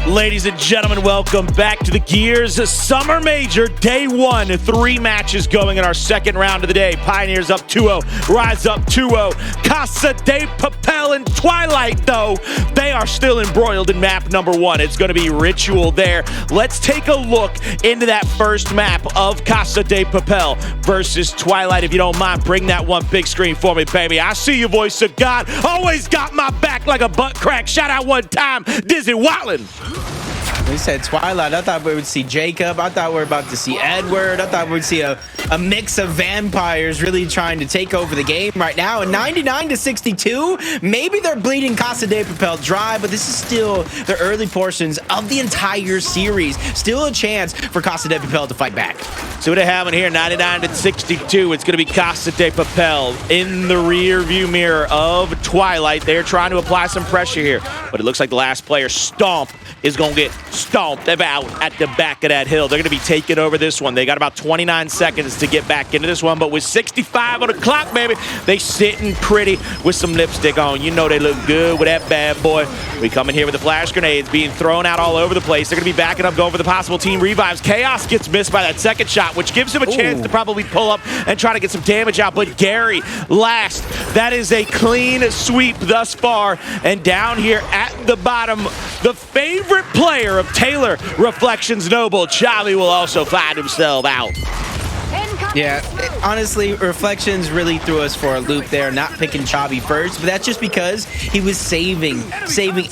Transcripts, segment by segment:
Ladies and gentlemen, welcome back to the Gears Summer Major, day one. 3 matches going in our second round of the day. Pioneers up 2-0, Rise up 2-0. Casa de Papel and Twilight, though, they are still embroiled in map number 1. It's going to be Ritual there. Let's take a look into that first map of Casa de Papel versus Twilight. If you don't mind, bring that one big screen for me, baby. I see you, voice of God. Always got my back like a butt crack. Shout out one time, Dizzy Wildin'. We said Twilight. I thought we would see Jacob. I thought we were about to see Edward. I thought we'd see a mix of vampires really trying to take over the game right now. And 99-62, maybe they're bleeding Casa de Papel dry, but this is still the early portions of the entire series. Still a chance for Casa de Papel to fight back. So what they have in here, 99-62. It's going to be Casa de Papel in the rear view mirror of Twilight. They're trying to apply some pressure here, but it looks like the last player, Stomp, is going to get stomped about at the back of that hill. They're going to be taking over this one. They got about 29 seconds to get back into this one, but with 65 on the clock, baby, they sitting pretty with some lipstick on. You know they look good with that bad boy. We come in here with the flash grenades being thrown out all over the place. They're going to be backing up, going for the possible team revives. Chaos gets missed by that second shot, which gives him a chance to probably pull up and try to get some damage out, but Gary last. That is a clean sweep thus far, and down here at the bottom, the favorite player of Taylor Reflections Noble, Chavi, will also find himself out. Yeah, honestly, Reflections really threw us for a loop there, not picking Chavi first, but that's just because he was saving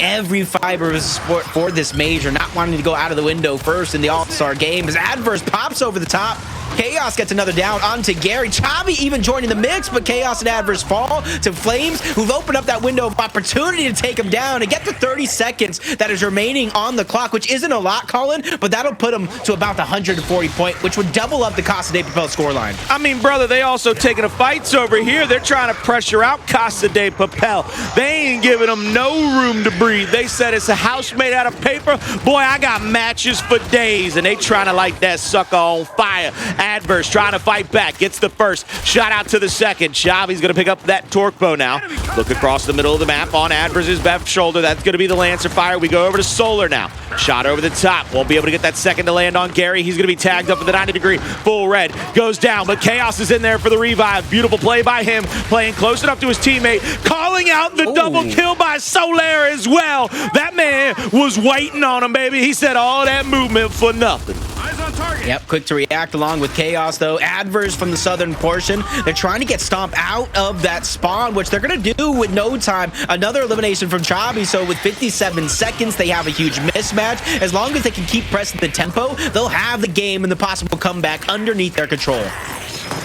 every fiber of his support for this major, not wanting to go out of the window first in the All-Star game. His Adverse pops over the top. Chaos gets another down onto Gary. Chavi even joining the mix, but Chaos and Adverse fall to Flames, who've opened up that window of opportunity to take him down and get the 30 seconds that is remaining on the clock, which isn't a lot, Colin, but that'll put him to about the 140 point, which would double up the Casa de Papel scoreline. I mean, brother, they also taking the fights over here. They're trying to pressure out Casa de Papel. They ain't giving them no room to breathe. They said it's a house made out of paper. Boy, I got matches for days, and they trying to light that sucker on fire. Adverse trying to fight back, gets the first, shot out to the second. Chavi's going to pick up that torque bow now. Look across the middle of the map on Adverse's left shoulder. That's going to be the Lancer fire. We go over to Solar now. Shot over the top. Won't be able to get that second to land on Gary. He's going to be tagged up with the 90-degree full red. Goes down, but Chaos is in there for the revive. Beautiful play by him, playing close enough to his teammate, calling out the double kill by Solar as well. That man was waiting on him, baby. He said all that movement for nothing. Eyes on target. Yep, quick to react along with Chaos, though. Adverse from the southern portion. They're trying to get Stomp out of that spawn, which they're going to do with no time. Another elimination from Chavi, so with 57 seconds, they have a huge mismatch. As long as they can keep pressing the tempo, they'll have the game and the possible comeback underneath their control.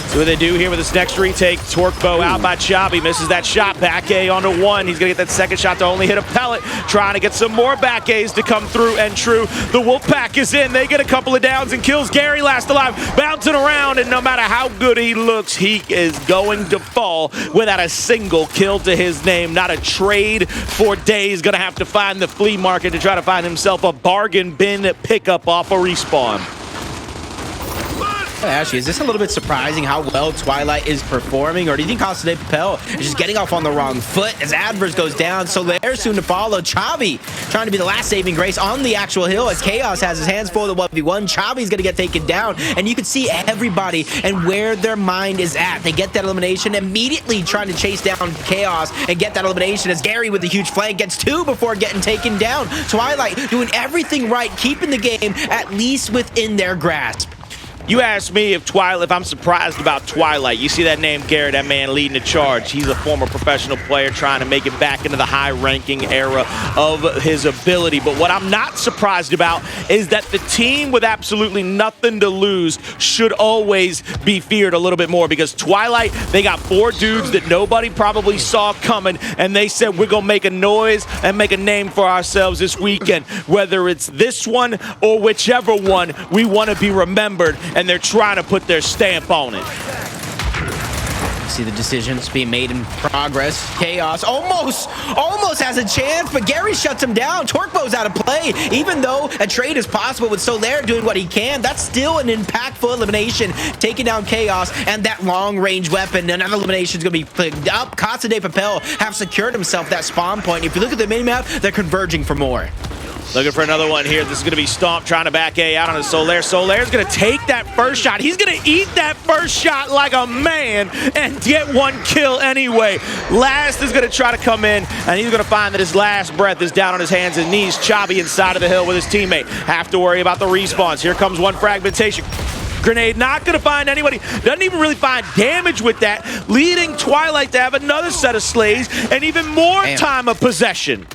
So what they do here with this next retake, torque bow out by Chavi, misses that shot, back A onto 1. He's gonna get that second shot to only hit a pellet, trying to get some more back A's to come through, and true, the Wolfpack is in. They get a couple of downs and kills. Gary last alive, bouncing around, and no matter how good he looks, he is going to fall without a single kill to his name. Not a trade for days, gonna have to find the flea market to try to find himself a bargain bin pickup off a respawn. Actually, is this a little bit surprising how well Twilight is performing, or do you think Casa de Papel is just getting off on the wrong foot as Adverse goes down? So they're soon to follow. Chavi trying to be the last saving grace on the actual hill as Chaos has his hands full of the 1v1. Chavi's going to get taken down, and you can see everybody and where their mind is at. They get that elimination, immediately trying to chase down Chaos and get that elimination as Gary with the huge flank gets 2 before getting taken down. Twilight doing everything right, keeping the game at least within their grasp. You asked me if I'm surprised about Twilight. You see that name, Garrett, that man leading the charge. He's a former professional player trying to make it back into the high-ranking era of his ability. But what I'm not surprised about is that the team with absolutely nothing to lose should always be feared a little bit more, because Twilight, they got 4 dudes that nobody probably saw coming, and they said, we're going to make a noise and make a name for ourselves this weekend. Whether it's this one or whichever one, we want to be remembered, and they're trying to put their stamp on it. See the decisions being made in progress. Chaos almost has a chance, but Gary shuts him down. Torquebo's out of play. Even though a trade is possible with Soler doing what he can, that's still an impactful elimination, taking down Chaos and that long-range weapon. Another elimination is going to be picked up. Casa de Papel have secured himself that spawn point. If you look at the minimap, they're converging for more. Looking for another one here. This is going to be Stomp trying to back A out on a Solaire. Solaire's going to take that first shot. He's going to eat that first shot like a man and get one kill anyway. Last is going to try to come in, and he's going to find that his last breath is down on his hands and knees. Chabi inside of the hill with his teammate. Have to worry about the respawns. Here comes one fragmentation. Grenade not going to find anybody. Doesn't even really find damage with that, leading Twilight to have another set of slays and even more time of possession.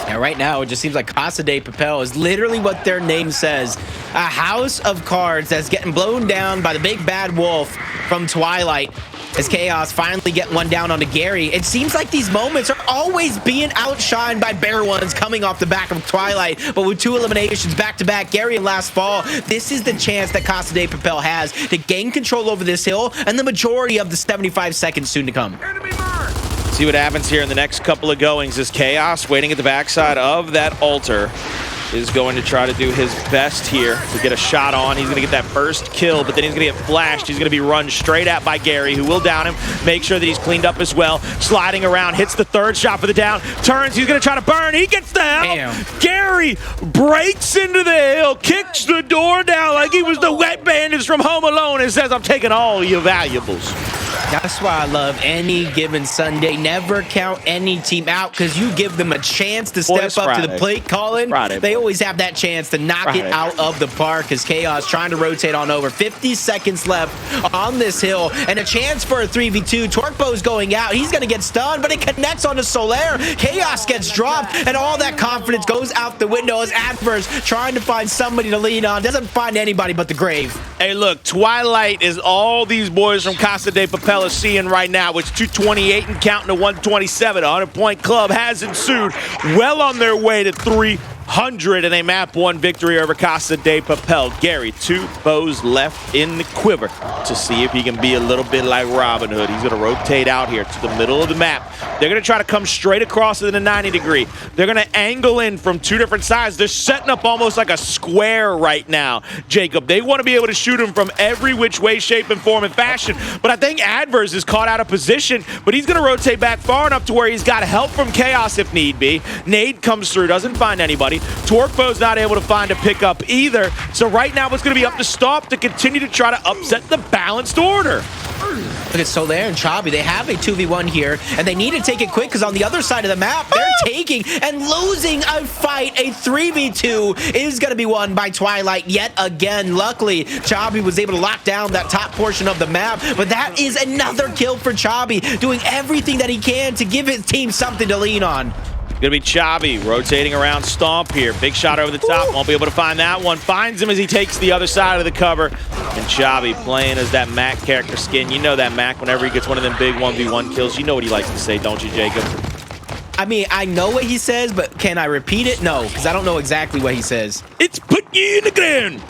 Yeah, right now it just seems like Casa de Papel is literally what their name says. A house of cards that's getting blown down by the big bad wolf from Twilight. As Chaos finally get one down onto Gary. It seems like these moments are always being outshined by bare ones coming off the back of Twilight. But with 2 eliminations back-to-back, Gary and last fall, this is the chance that Casa de Papel has to gain control over this hill and the majority of the 75 seconds soon to come. See what happens here in the next couple of goings as Chaos, waiting at the backside of that altar, is going to try to do his best here to get a shot on. He's going to get that first kill, but then he's going to get flashed. He's going to be run straight at by Gary, who will down him, make sure that he's cleaned up as well. Sliding around, hits the third shot for the down, turns, he's going to try to burn. He gets the help. Gary breaks into the hill, kicks the door down like he was the wet bandits from Home Alone and says, I'm taking all your valuables. That's why I love any given Sunday. Never count any team out because you give them a chance to step up to the plate, Colin. They always have that chance to knock it out of the park as Chaos trying to rotate on over. 50 seconds left on this hill and a chance for a 3v2. Torquebo's going out. He's going to get stunned, but it connects onto Solaire. Chaos gets dropped and all that confidence goes out the window as Adverse trying to find somebody to lean on. Doesn't find anybody but the grave. Hey, look, Twilight is all these boys from Casa de Papel is seeing right now. It's 228 and counting to 127. A 100-point club has ensued, well on their way to 300 and a map 1 victory over Casa de Papel. Gary, 2 bows left in the quiver to see if he can be a little bit like Robin Hood. He's going to rotate out here to the middle of the map. They're going to try to come straight across in a 90 degree. They're going to angle in from 2 different sides. They're setting up almost like a square right now, Jacob. They want to be able to shoot him from every which way, shape, and form and fashion. But I think Adverse is caught out of position, but he's going to rotate back far enough to where he's got help from Chaos if need be. Nade comes through, doesn't find anybody. Torquebo's not able to find a pickup either. So right now it's going to be up to Stomp to continue to try to upset the balanced order. Look at Solaire and Chabi. They have a 2v1 here, and they need to take it quick because on the other side of the map, they're taking and losing a fight. A 3v2 is going to be won by Twilight yet again. Luckily, Chabi was able to lock down that top portion of the map, but that is another kill for Chabi, doing everything that he can to give his team something to lean on. Gonna be Chabi rotating around Stomp here. Big shot over the top. Won't be able to find that one. Finds him as he takes the other side of the cover. And Chabi playing as that Mac character skin. You know that Mac, whenever he gets one of them big 1v1 kills, you know what he likes to say, don't you, Jacob? I mean, I know what he says, but can I repeat it? No, because I don't know exactly what he says. It's put you in the ground.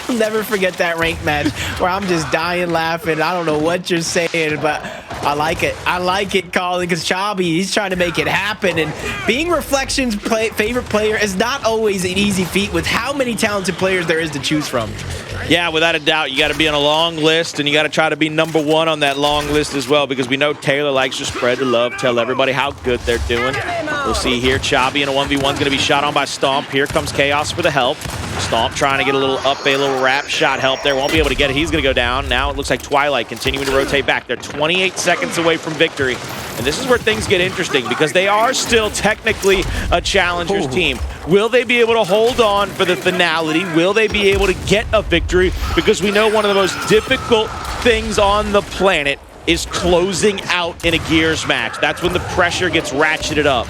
I'll never forget that ranked match where I'm just dying laughing. I don't know what you're saying, but I like it. I like it, Colin, because Chabi, he's trying to make it happen. And being Reflection's favorite player is not always an easy feat with how many talented players there is to choose from. Yeah, without a doubt, you got to be on a long list, and you got to try to be #1 on that long list as well, because we know Taylor likes to spread the love, tell everybody how good they're doing. We'll see here, Chabi in a 1v1 is going to be shot on by Stomp. Here comes Chaos for the help. Stomp trying to get a little up, a little wrap shot help there. Won't be able to get it. He's going to go down. Now it looks like Twilight continuing to rotate back. They're 28 seconds away from victory. And this is where things get interesting because they are still technically a challenger's team. Will they be able to hold on for the finality? Will they be able to get a victory? Because we know one of the most difficult things on the planet is closing out in a Gears match. That's when the pressure gets ratcheted up.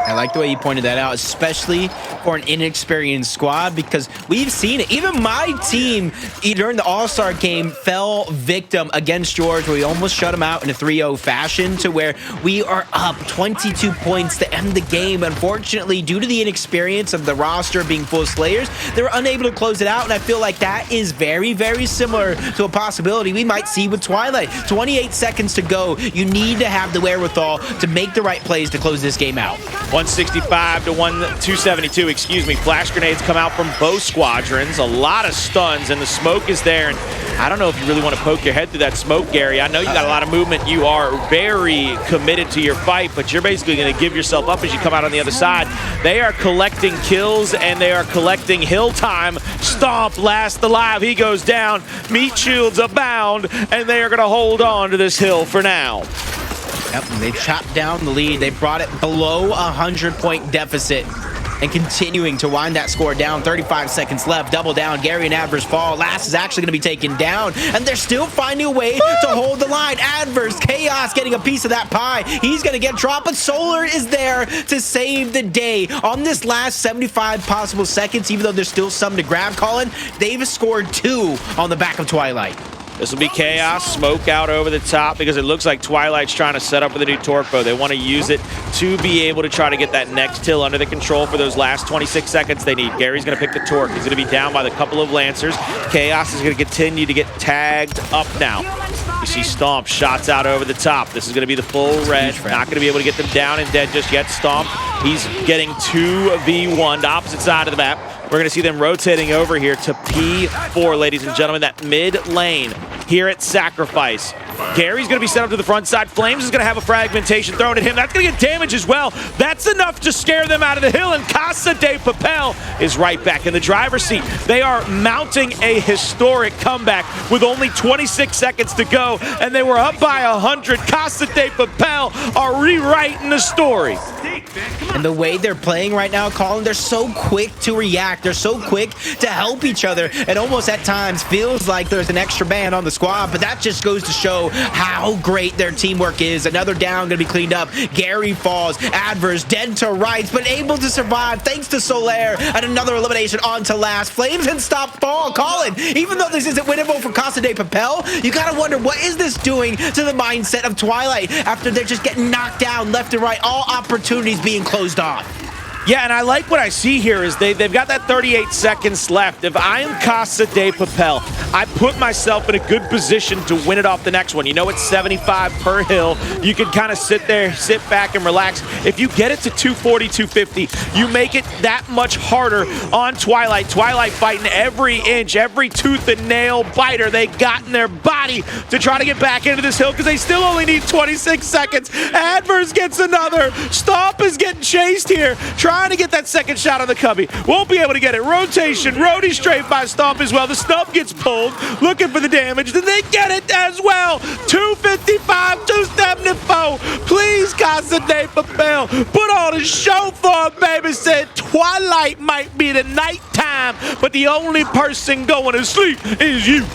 I like the way you pointed that out, especially for an inexperienced squad, because we've seen it. Even my team during the All-Star game fell victim against George, where we almost shut him out in a 3-0 fashion to where we are up 22 points to end the game. Unfortunately, due to the inexperience of the roster being full of Slayers, they were unable to close it out, and I feel like that is very, very similar to a possibility we might see with Twilight. 28 seconds to go. You need to have the wherewithal to make the right plays to close this game out. 165 to 272, excuse me. Flash grenades come out from both squadrons. A lot of stuns, and the smoke is there. And I don't know if you really want to poke your head through that smoke, Gary. I know you got a lot of movement. You are very committed to your fight, but you're basically going to give yourself up as you come out on the other side. They are collecting kills, and they are collecting hill time. Stomp, last alive. He goes down. Meat shields abound, and they are going to hold on to this hill for now. Yep, they chopped down the lead. They brought it below 100-point deficit and continuing to wind that score down. 35 seconds left. Double down. Gary and Adverse fall. Last is actually going to be taken down, and they're still finding a way to hold the line. Adverse, Chaos getting a piece of that pie. He's going to get dropped, but Solar is there to save the day. On this last 75 possible seconds, even though there's still some to grab, Colin, they've scored 2 on the back of Twilight. This will be Chaos, smoke out over the top because it looks like Twilight's trying to set up with a new torque bow. They want to use it to be able to try to get that next hill under the control for those last 26 seconds they need. Gary's going to pick the torque. He's going to be down by the couple of Lancers. Chaos is going to continue to get tagged up now. You see Stomp, shots out over the top. This is going to be the full red. Not going to be able to get them down and dead just yet. Stomp, he's getting 2v1, opposite side of the map. We're going to see them rotating over here to P4, ladies and gentlemen, that mid lane here at Sacrifice. Gary's going to be set up to the front side. Flames is going to have a fragmentation thrown at him. That's going to get damage as well. That's enough to scare them out of the hill, and Casa de Papel is right back in the driver's seat. They are mounting a historic comeback with only 26 seconds to go, and they were up by 100. Casa de Papel are rewriting the story. And the way they're playing right now, Colin, they're so quick to react. They're so quick to help each other. It almost at times feels like there's an extra man on the squad, but that just goes to show how great their teamwork is. Another down going to be cleaned up. Gary falls. Adverse dead to rights, but able to survive thanks to Solaire. And another elimination on to last. Flames and stop fall. Colin, even though this isn't winnable for Casa de Papel, you got to wonder, what is this doing to the mindset of Twilight after they're just getting knocked down left and right, all opportunities being closed off? Yeah, and I like what I see here is they've got that 38 seconds left. If I am Casa de Papel, I put myself in a good position to win it off the next one. You know, it's 75 per hill. You can kind of sit there, sit back and relax. If you get it to 240, 250, you make it that much harder on Twilight. Twilight fighting every inch, every tooth and nail biter they got in their body to try to get back into this hill because they still only need 26 seconds. Adverse gets another. Stomp is getting chased here. Trying to get that second shot on the cubby. Won't be able to get it. Rotation. Roadie straight by Stomp as well. The snub gets pulled. Looking for the damage. Then they get it as well. 255, 274. Please, Casa de Papel, put on a show for him, baby. Said Twilight might be the nighttime, but the only person going to sleep is you.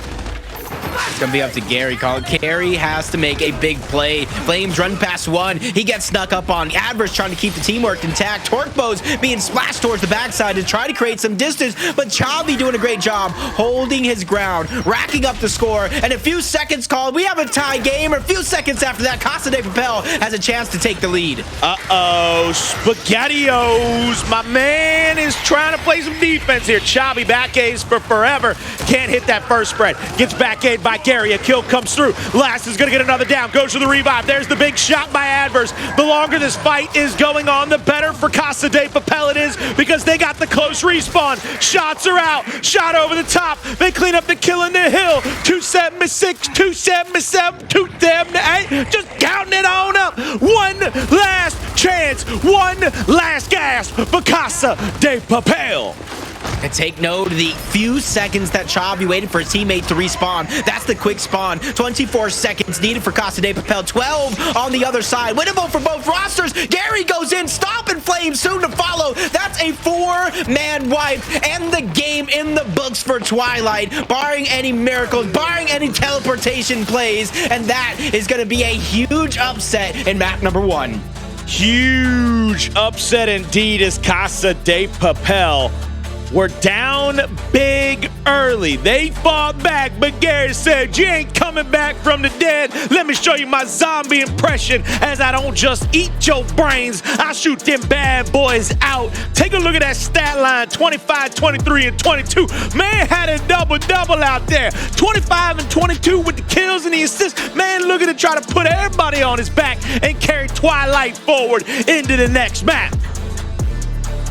It's going to be up to Gary, Colin. Gary has to make a big play. Flames run past one. He gets snuck up on. Adverse trying to keep the teamwork intact. Torque bows being splashed towards the backside to try to create some distance, but Chavi doing a great job holding his ground, racking up the score. And a few seconds, Colin, we have a tie game. Or a few seconds after that, Casa de Papel has a chance to take the lead. Uh-oh, SpaghettiOs. My man is trying to play some defense here. Chavi back A's for forever. Can't hit that first spread. Gets back A'd by Gary. A kill comes through. Last is going to get another down. Goes to the revive. There's the big shot by Adverse. The longer this fight is going on, the better for Casa de Papel it is because they got the close respawn. Shots are out. Shot over the top. They clean up the kill in the hill. 276, 277, 278. Just counting it on up. One last chance. One last gasp for Casa de Papel. And take note of the few seconds that Chavi waited for his teammate to respawn. That's the quick spawn. 24 seconds needed for Casa de Papel. 12 on the other side. Winnable for both rosters. Gary goes in. Stomp and Flames soon to follow. That's a 4-man wipe. And the game in the books for Twilight. Barring any miracles, barring any teleportation plays. And that is going to be a huge upset in map number 1. Huge upset indeed as Casa de Papel were down big early. They fought back, but Gary said, you ain't coming back from the dead. Let me show you my zombie impression as I don't just eat your brains. I shoot them bad boys out. Take a look at that stat line, 25, 23, and 22. Man had a double-double out there. 25 and 22 with the kills and the assists. Man looking to try to put everybody on his back and carry Twilight forward into the next map.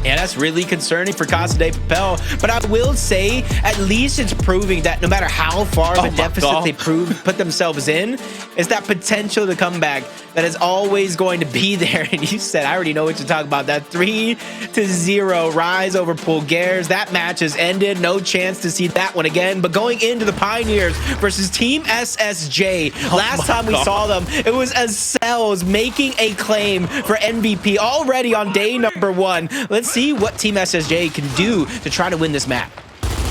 Yeah, that's really concerning for Casa de Papel. But I will say, at least it's proving that no matter how far of a deficit they put themselves in, is that potential to come back that is always going to be there. And you said, I already know what you're talking about. That 3-0 rise over Pulgares. That match has ended. No chance to see that one again. But going into the Pioneers versus Team SSJ, last time we saw them, it was Cells making a claim for MVP already on day number 1. Let's see what Team SSJ can do to try to win this map.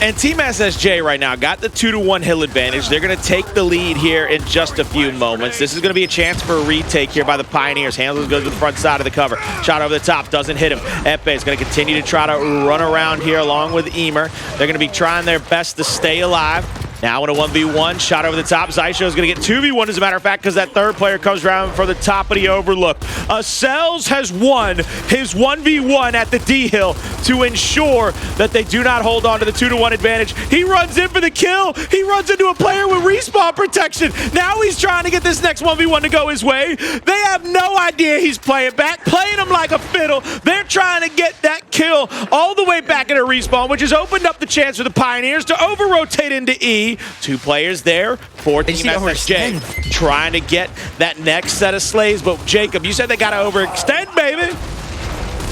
And Team SSJ right now got the 2-1 hill advantage. They're going to take the lead here in just a few moments. This is going to be a chance for a retake here by the Pioneers. Handles goes to the front side of the cover. Shot over the top, doesn't hit him. Epe is going to continue to try to run around here along with Emer. They're going to be trying their best to stay alive. Now in a 1v1, shot over the top. Zysho is going to get 2v1, as a matter of fact, because that third player comes around for the top of the overlook. Cells has won his 1v1 at the D-Hill to ensure that they do not hold on to the 2-1 advantage. He runs in for the kill. He runs into a player with respawn protection. Now he's trying to get this next 1v1 to go his way. They have no idea he's playing back, playing him like a fiddle. They're trying to get that kill all the way back into respawn, which has opened up the chance for the Pioneers to over-rotate into E. 2 players there for Team SSJ trying to get that next set of slaves. But Jacob, you said they got to overextend, baby.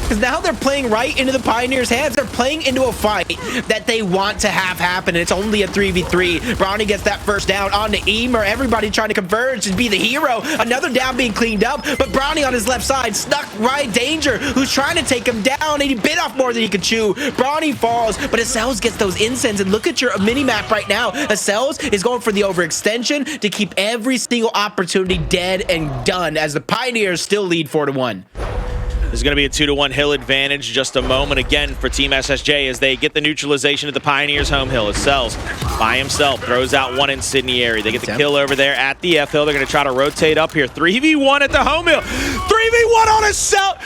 Because now they're playing right into the Pioneers' hands. They're playing into a fight that they want to have happen. And it's only a 3v3. Brownie gets that first down on to Emer. Everybody trying to converge and be the hero. Another down being cleaned up. But Brownie on his left side stuck right Danger, who's trying to take him down. And he bit off more than he could chew. Brownie falls, but Cells gets those incense. And look at your mini-map right now. Cells is going for the overextension to keep every single opportunity dead and done as the Pioneers still lead 4-1. There's going to be a 2-1 hill advantage just a moment again for Team SSJ as they get the neutralization at the Pioneers' home hill. Cells by himself throws out one incendiary. They get the kill over there at the F hill. They're going to try to rotate up here. 3v1 at the home hill. 3v1 on a Cell.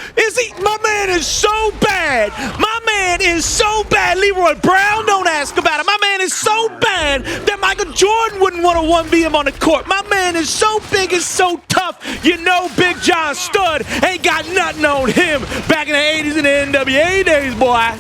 My man is so bad. My man is so bad. Leroy Brown, don't ask about it. My man is so bad that Michael Jordan wouldn't want to 1v him on the court. My man is so big and so tough. You know Big John Stud ain't got nothing on him back in the 80s and the NWA days, boy.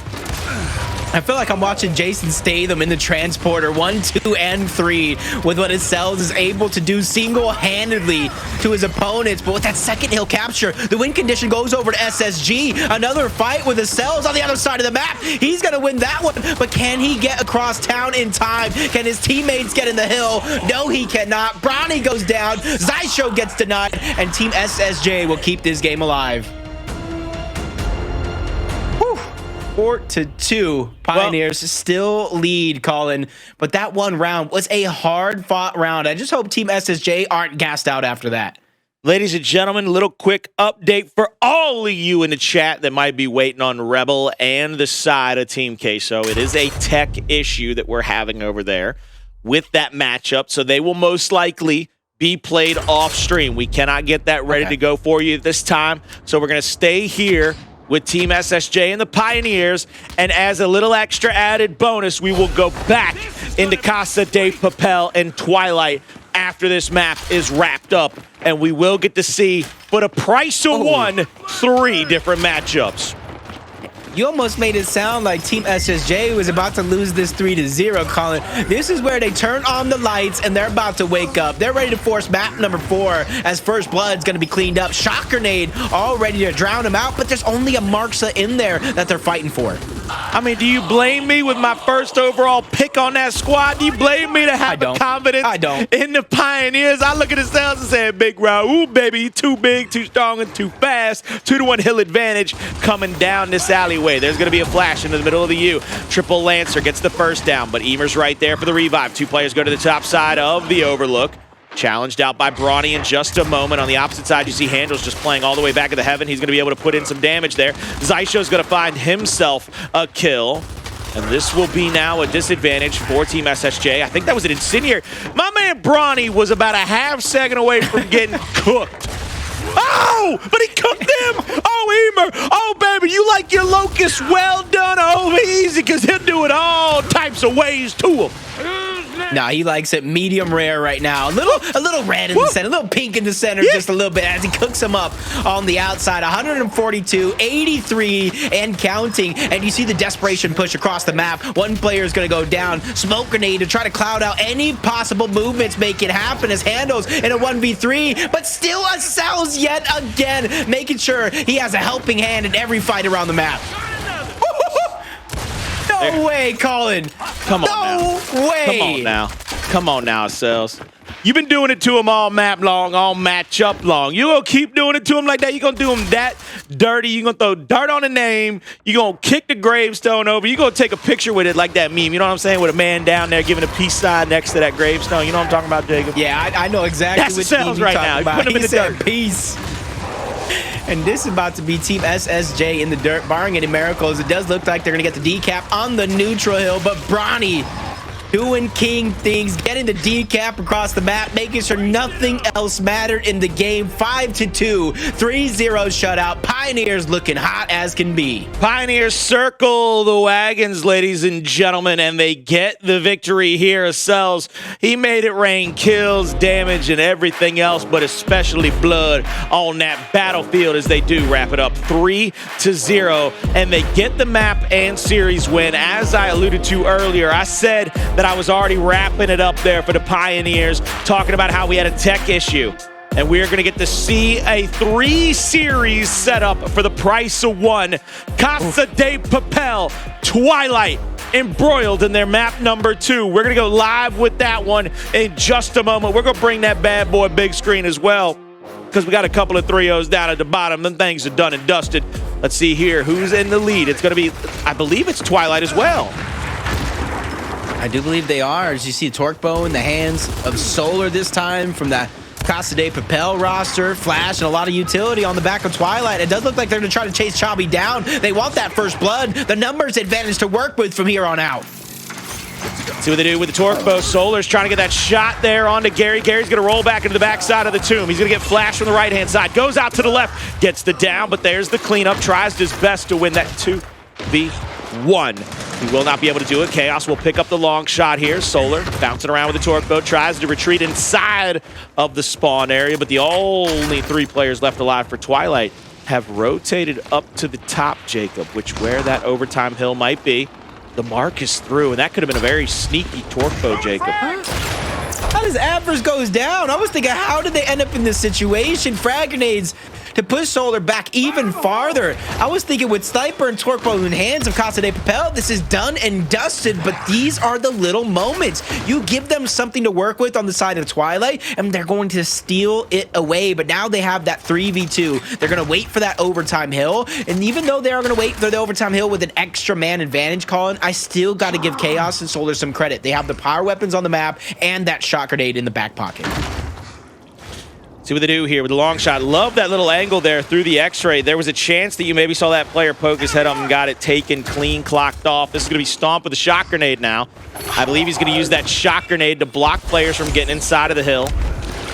I feel like I'm watching Jason Statham in the transporter 1, 2, and 3 with what Cells is able to do single-handedly to his opponents. But with that second hill capture, the win condition goes over to SSG. Another fight with Cells on the other side of the map. He's going to win that one, but can he get across town in time? Can his teammates get in the hill? No, he cannot. Brownie goes down. Zysho gets denied, and Team SSJ will keep this game alive. 4-2. Pioneers still lead, Colin. But that one round was a hard-fought round. I just hope Team SSJ aren't gassed out after that. Ladies and gentlemen, a little quick update for all of you in the chat that might be waiting on Rebel and the side of Team Queso. It is a tech issue that we're having over there with that matchup, so they will most likely be played off stream. We cannot get that ready to go for you this time, so we're going to stay here with Team SSJ and the Pioneers, and as a little extra added bonus, we will go back into Casa de Papel and Twilight after this map is wrapped up, and we will get to see, for the price of one, 3 different matchups. You almost made it sound like Team SSJ was about to lose this 3-0, Colin. This is where they turn on the lights and they're about to wake up. They're ready to force map number 4 as First Blood's going to be cleaned up. Shock Grenade all ready to drown him out, but there's only a Marksa in there that they're fighting for. I mean, do you blame me with my first overall pick on that squad? Do you blame me to have the confidence in the Pioneers? I look at the Cells and say, Big Raul, baby, you too big, too strong, and too fast. 2-1 hill advantage coming down this alleyway. There's going to be a flash into the middle of the U. Triple Lancer gets the first down, but Emer's right there for the revive. 2 players go to the top side of the overlook. Challenged out by Brawny in just a moment. On the opposite side, you see Handles just playing all the way back of the heaven. He's going to be able to put in some damage there. Zysho's going to find himself a kill. And this will be now a disadvantage for Team SSJ. I think that was an incendiary. My man Brawny was about a half second away from getting cooked. Oh, but he cooked him. Oh, Emer. Oh, baby, you like your Locust well done. Oh, easy, because he'll do it all types of ways to him. Nah, he likes it medium rare right now. A little red in the center, a little pink in the center, just a little bit as he cooks him up on the outside. 142, 83, and counting. And you see the desperation push across the map. One player is going to go down. Smoke grenade to try to cloud out any possible movements, make it happen as Handles in a 1v3, but still sells yet again, making sure he has a helping hand in every fight around the map. No way, Colin. Come on now. No way. Come on now. Come on now, Cells. You've been doing it to him all map long, all matchup long. You gonna keep doing it to him like that? You gonna do him that dirty? You gonna throw dirt on the name? You gonna kick the gravestone over? You gonna take a picture with it like that meme? You know what I'm saying? With a man down there giving a peace sign next to that gravestone. You know what I'm talking about, Jacob? Yeah, I know exactly That's what Cells right now. About. Put him in the dirt. Peace. And this is about to be Team SSJ in the dirt, barring any miracles. It does look like they're going to get the decap on the neutral hill, but Bronny doing king things, getting the decap across the map, making sure nothing else mattered in the game. 5-2, 3-0 shutout. Pioneers looking hot as can be. Pioneers circle the wagons, ladies and gentlemen, and they get the victory here. Cells, he made it rain kills, damage, and everything else, but especially blood on that battlefield as they do wrap it up 3-0, and they get the map and series win. As I alluded to earlier, I said that I was already wrapping it up there for the Pioneers, talking about how we had a tech issue. And we're going to get to see a 3-series setup for the price of 1. Casa de Papel, Twilight, embroiled in their map number 2. We're going to go live with that one in just a moment. We're going to bring that bad boy big screen as well, because we got a couple of 3-0s down at the bottom. Them things are done and dusted. Let's see here who's in the lead. It's going to be, I believe it's Twilight as well. I do believe they are. As you see, Torque Bow in the hands of Solar this time from that Casa de Papel roster. Flash and a lot of utility on the back of Twilight. It does look like they're going to try to chase Chobby down. They want that first blood. The numbers advantage to work with from here on out. See what they do with the Torque Bow. Solar's trying to get that shot there onto Gary. Gary's going to roll back into the backside of the tomb. He's going to get flashed from the right-hand side. Goes out to the left. Gets the down, but there's the cleanup. Tries his best to win that 2v1. He will not be able to do it. Chaos will pick up the long shot here. Solar bouncing around with the Torque Bow. Tries to retreat inside of the spawn area, but the only 3 players left alive for Twilight have rotated up to the top, Jacob, which where that overtime hill might be. The mark is through, and that could have been a very sneaky Torque Bow, Jacob. How does Avers goes down? I was thinking, how did they end up in this situation? Frag grenades to push Solar back even farther. I was thinking with Sniper and Torque Bow in hands of Casa de Papel, this is done and dusted, but these are the little moments. You give them something to work with on the side of Twilight, and they're going to steal it away, but now they have that 3v2. They're going to wait for that overtime hill, and even though they are going to wait for the overtime hill with an extra man advantage, Colin, I still got to give Chaos and Solar some credit. They have the power weapons on the map and that shot grenade in the back pocket. See what they do here with the long shot. Love that little angle there through the X-ray. There was a chance that you maybe saw that player poke his head up and got it taken clean, clocked off. This is going to be Stomp with a shot grenade now. I believe he's going to use that shot grenade to block players from getting inside of the hill.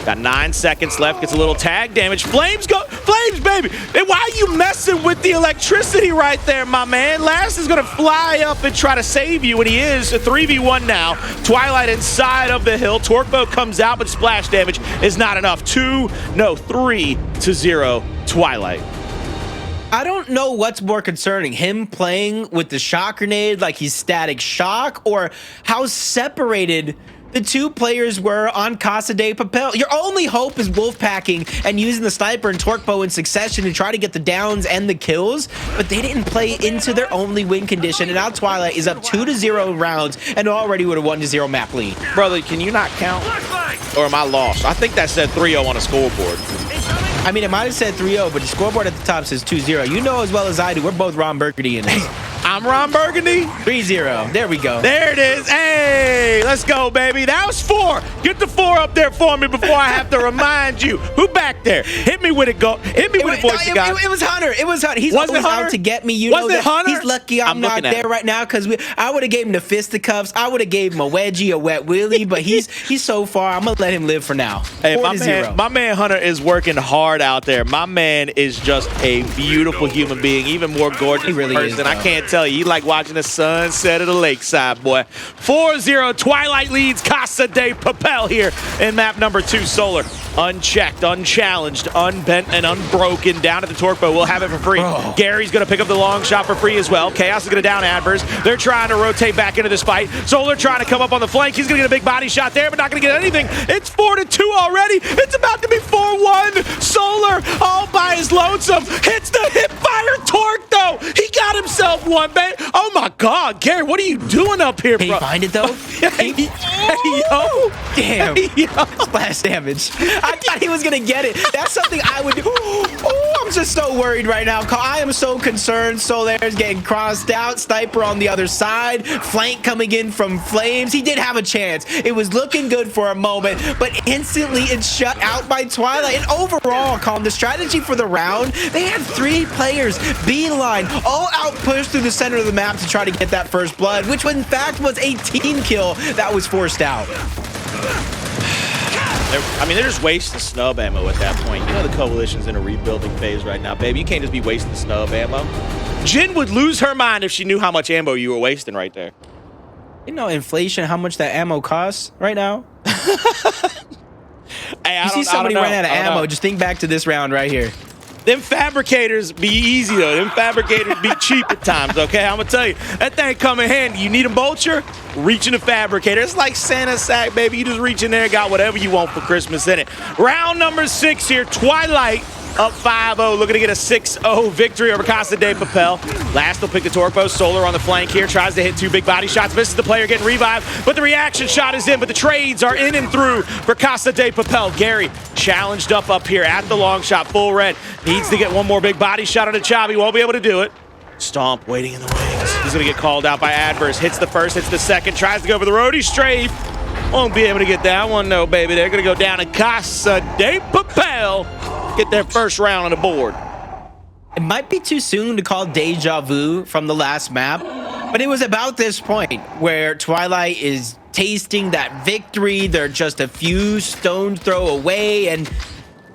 Got 9 seconds left. Gets a little tag damage. Flames go. Flames, baby. And why are you messing with the electricity right there, my man? Last is going to fly up and try to save you, and he is. A 3v1 now. Twilight inside of the hill. Torque Bow comes out, but splash damage is not enough. 3-0 Twilight. I don't know what's more concerning, him playing with the shot grenade like he's Static Shock, or how separated the 2 players were on Casa de Papel. Your only hope is wolfpacking and using the Sniper and Torque Bow in succession to try to get the downs and the kills, but they didn't play into their only win condition, and now Twilight is up 2-0 rounds and already with a 1-0 map lead. Brother, can you not count? Or am I lost? I think that said 3-0 on a scoreboard. I mean, it might have said 3-0, but the scoreboard at the top says 2-0. You know as well as I do, we're both Ron Burgundy in this. I'm Ron Burgundy. 3-0. There we go. There it is. Hey, let's go, baby. That was 4. Get the 4 up there for me before I have to remind you. Who back there? Hit me with it, go. Hit me with it, voice you got. It was Hunter. It was Hunter. He's always out to get me. You know that. Hunter? He's lucky I'm not there right now, because I would have gave him the fisticuffs. I would have gave him a wedgie, a wet willy, but he's so far. I'm going to let him live for now. Hey, my man Hunter is working hard out there. My man is just a beautiful human being, even more gorgeous really person. I can't tell you, he like watching the sunset at the lakeside, boy. 4-0, Twilight leads Casa de Papel here in map number 2. Solar, unchecked, unchallenged, unbent, and unbroken. Down at the torque bow, we'll have it for free. Bro. Gary's gonna pick up the long shot for free as well. Chaos is gonna down Adverse. They're trying to rotate back into this fight. Solar trying to come up on the flank. He's gonna get a big body shot there, but not gonna get anything. It's 4-2 already. It's about to be 4-1. Solar all by his lonesome. Hits the hip fire torque though. He got himself one, man. Oh my God, Gary, what are you doing up here, bro? Can he find it though? Hey, yo. Damn. Hey, yo. Splash damage. I thought he was gonna get it. That's something I would do. Oh, I'm just so worried right now. I am so concerned. Solar's getting crossed out. Sniper on the other side. Flank coming in from Flames. He did have a chance. It was looking good for a moment, but instantly it's shut out by Twilight. And overall, Colin, the strategy for the round, they had 3 players, beeline, all out pushed through the center of the map to try to get that first blood, which in fact was a team kill that was forced out. I mean, they're just wasting snub ammo at that point. You know the Coalition's in a rebuilding phase right now, baby. You can't just be wasting snub ammo. Jin would lose her mind if she knew how much ammo you were wasting right there. You know inflation, how much that ammo costs right now? Hey, you see somebody run out of ammo, just think back to this round right here. Them fabricators be easy, though. Them fabricators be cheap at times, okay? I'm going to tell you, that thing come in handy. You need a vulture? Reach in the fabricator. It's like Santa's sack, baby. You just reach in there and got whatever you want for Christmas in it. Round number 6 here. Twilight up 5-0, looking to get a 6-0 victory over Casa de Papel. Last will pick the torque bow. Solar on the flank here. Tries to hit 2 big body shots. Misses the player getting revived, but the reaction shot is in, but the trades are in and through for Casa de Papel. Gary challenged up here at the long shot. Full red. Needs to get one more big body shot on the Chabi. Won't be able to do it. Stomp waiting in the wings. He's going to get called out by Adverse. Hits the first, hits the second. Tries to go for the roadie strafe. Won't be able to get that one, no, baby. They're going to go down to Casa de Papel. Get their first round on the board. It might be too soon to call deja vu from the last map, but it was about this point where Twilight is tasting that victory. They're just a few stones throw away, and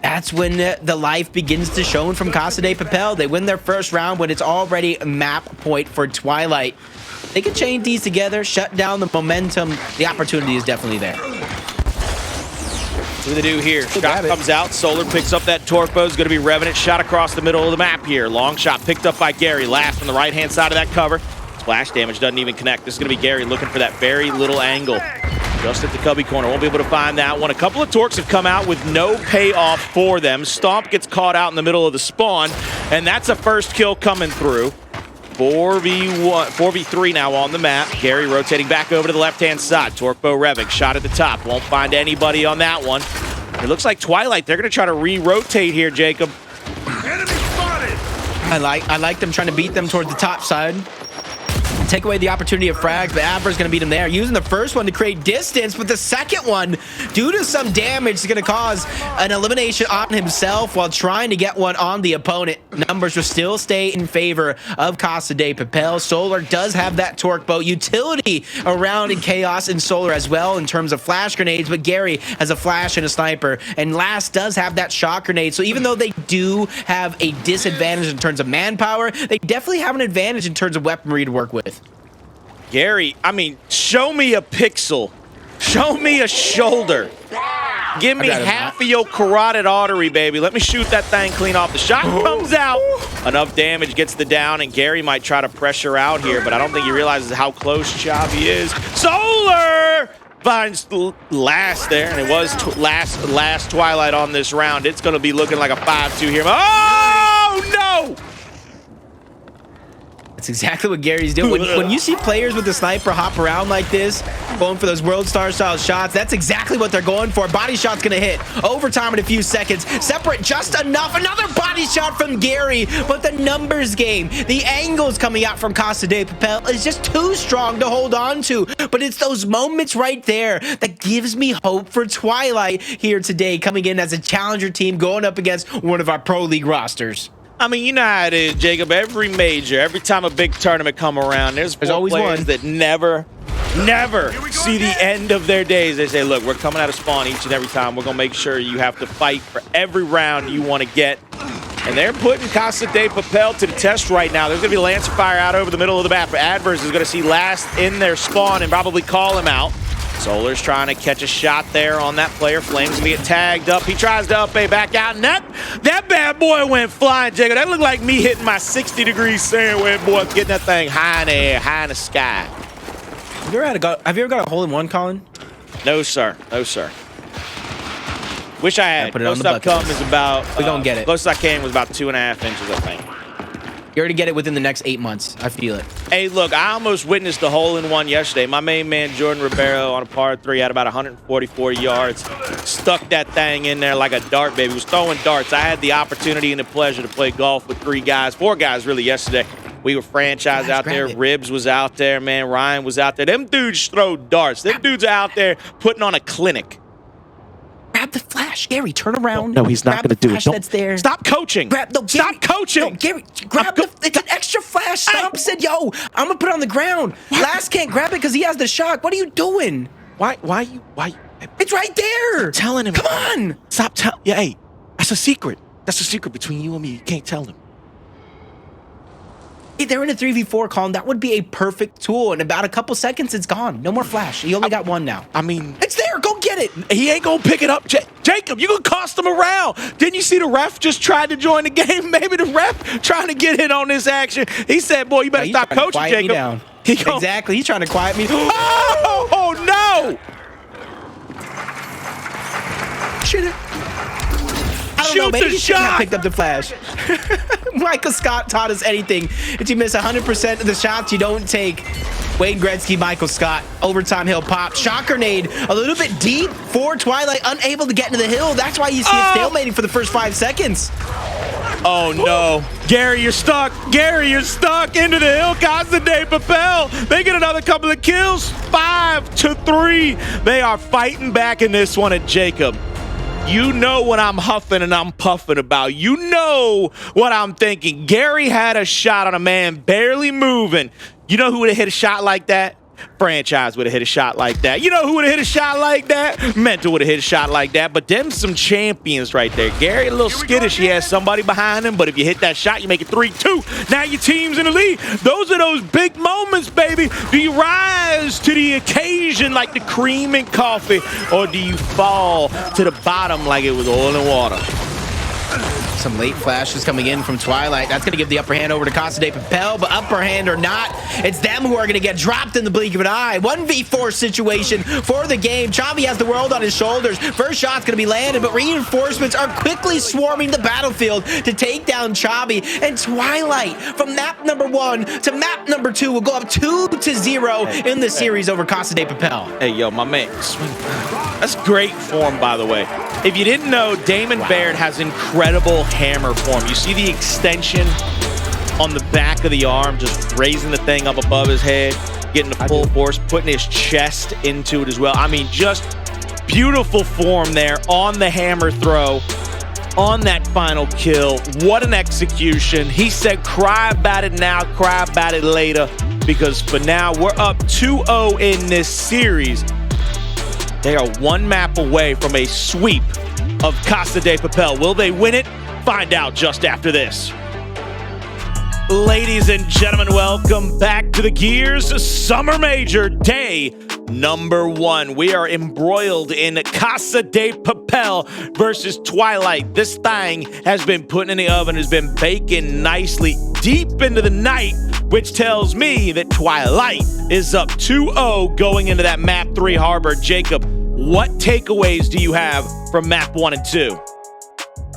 that's when the life begins to show from Casa de Papel. They win their first round when it's already a map point for Twilight. They can chain these together, shut down the momentum. The opportunity is definitely there. What do they do here? Shot comes out. Solar picks up that torque bow. Is going to be revving it. Shot across the middle of the map here. Long shot picked up by Gary. Last on the right-hand side of that cover. Splash damage doesn't even connect. This is going to be Gary looking for that very little angle. Just at the cubby corner. Won't be able to find that one. A couple of torques have come out with no payoff for them. Stomp gets caught out in the middle of the spawn, and that's a first kill coming through. 4v3 now on the map. Gary rotating back over to the left-hand side. Torque bow revving. Shot at the top. Won't find anybody on that one. It looks like Twilight, they're going to try to re-rotate here, Jacob. Enemy spotted! I like them trying to beat them towards the top side. Take away the opportunity of frags, but Adver's going to beat him there. Using the first one to create distance, but the second one, due to some damage, is going to cause an elimination on himself while trying to get one on the opponent. Numbers will still stay in favor of Casa de Papel. Solar does have that torque bow utility around in Chaos and Solar as well in terms of flash grenades, but Gary has a flash and a sniper, and Last does have that shock grenade. So even though they do have a disadvantage in terms of manpower, they definitely have an advantage in terms of weaponry to work with. Gary, I mean, show me a pixel. Show me a shoulder. Give me half of your carotid artery, baby. Let me shoot that thing clean off. The shot comes out. Enough damage gets the down, and Gary might try to pressure out here, but I don't think he realizes how close Chavi is. Solar finds Last there, and it was last Twilight on this round. It's going to be looking like a 5-2 here. Oh, no! That's exactly what Gary's doing. When you see players with the sniper hop around like this, going for those World Star style shots, that's exactly what they're going for. Body shot's gonna hit. Overtime in a few seconds. Separate just enough. Another body shot from Gary, but the numbers game, the angles coming out from Casa de Papel is just too strong to hold on to. But it's those moments right there that gives me hope for Twilight here today, coming in as a challenger team, going up against one of our Pro League rosters. I mean, you know how it is, Jacob. Every major, every time a big tournament come around, there's always players one that never see the end of their days. They say, look, we're coming out of spawn each and every time. We're going to make sure you have to fight for every round you want to get. And they're putting Casa de Papel to the test right now. There's going to be Lancer Fire out over the middle of the map. Adverse is going to see Last in their spawn and probably call him out. Solar's trying to catch a shot there on that player. Flame's going to get tagged up. He tries to up A back out. And that bad boy went flying, Jacob. That looked like me hitting my 60-degree sandwich, boy, getting that thing high in the air, high in the sky. Have you ever got a hole-in-one, Colin? No, sir. No, sir. Wish I had. Put it on the Closest I've come bucket is about. We gonna get it. Closest I came was about 2.5 inches, I think. You already get it within the next 8 months. I feel it. Hey, look, I almost witnessed the hole-in-one yesterday. My main man, Jordan Ribeiro, on a par 3, had about 144 yards. Stuck that thing in there like a dart, baby. Was throwing darts. I had the opportunity and the pleasure to play golf with 4 guys, really, yesterday. We were franchised out there. Ribs was out there, man. Ryan was out there. Them dudes throw darts. Them dudes are out there putting on a clinic. Grab the flash, Gary. Turn around. No, he's not going to do it. That's there. Stop coaching. Stop coaching. No, Gary, grab the. It's an extra flash. Stomp said, "Yo, I'm gonna put it on the ground." Last can't grab it because he has the shock. What are you doing? Why? It's right there. Telling him. Come on. Stop telling. Yeah, hey, that's a secret. That's a secret between you and me. You can't tell him. Hey, they're in a 3v4, Colin. That would be a perfect tool. In about a couple seconds, it's gone. No more flash. He only got 1 now. I mean, it's there. Go get it. He ain't gonna pick it up. Jacob, you gonna cost him around. Didn't you see the ref just tried to join the game? Maybe the ref trying to get in on this action. He said, boy, you better stop coaching, Jacob. Exactly. He's trying to quiet me. Oh, no. I don't know, maybe he shouldn't have picked up the flash. Michael Scott taught us anything. If you miss 100% of the shots you don't take. Wayne Gretzky, Michael Scott. Overtime hill pop. Shock grenade a little bit deep for Twilight. Unable to get into the hill. That's why you see it stalemating for the first 5 seconds. Oh, no. Gary, you're stuck. Gary, you're stuck into the hill. Casa de Papel. They get another couple of kills. 5-3. They are fighting back in this one at Jacob. You know what I'm huffing and I'm puffing about. You know what I'm thinking. Gary had a shot on a man barely moving. You know who would have hit a shot like that? Franchise would have hit a shot like that. You know who would have hit a shot like that? Mental would have hit a shot like that. But them some champions right there. Gary a little skittish. He has somebody behind him. But if you hit that shot, you make it 3-2. Now your team's in the lead. Those are those big moments, baby. Do you rise to the occasion like the cream and coffee? Or do you fall to the bottom like it was oil and water? Some late flashes coming in from Twilight. That's going to give the upper hand over to Casa de Papel, but upper hand or not, it's them who are going to get dropped in the blink of an eye. 1v4 situation for the game. Chavi has the world on his shoulders. First shot's going to be landed, but reinforcements are quickly swarming the battlefield to take down Chavi. And Twilight, from map number 1 to map number 2, will go up 2-0 in the series over Casa de Papel. Hey, yo, my man. That's great form, by the way. If you didn't know, Damon Baird has incredible hammer form. You see the extension on the back of the arm, just raising the thing up above his head, getting the full force, putting his chest into it as well. I mean, just beautiful form there on the hammer throw, on that final kill. What an execution. He said, cry about it now, cry about it later, because for now, we're up 2-0 in this series. They are 1 map away from a sweep of Casa de Papel. Will they win it? Find out just after this. Ladies and gentlemen, welcome back to the Gears Summer Major, day number 1. We are embroiled in Casa de Papel versus Twilight. This thing has been put in the oven, has been baking nicely deep into the night, which tells me that Twilight is up 2-0 going into that map 3 harbor. Jacob, what takeaways do you have from map 1 and 2?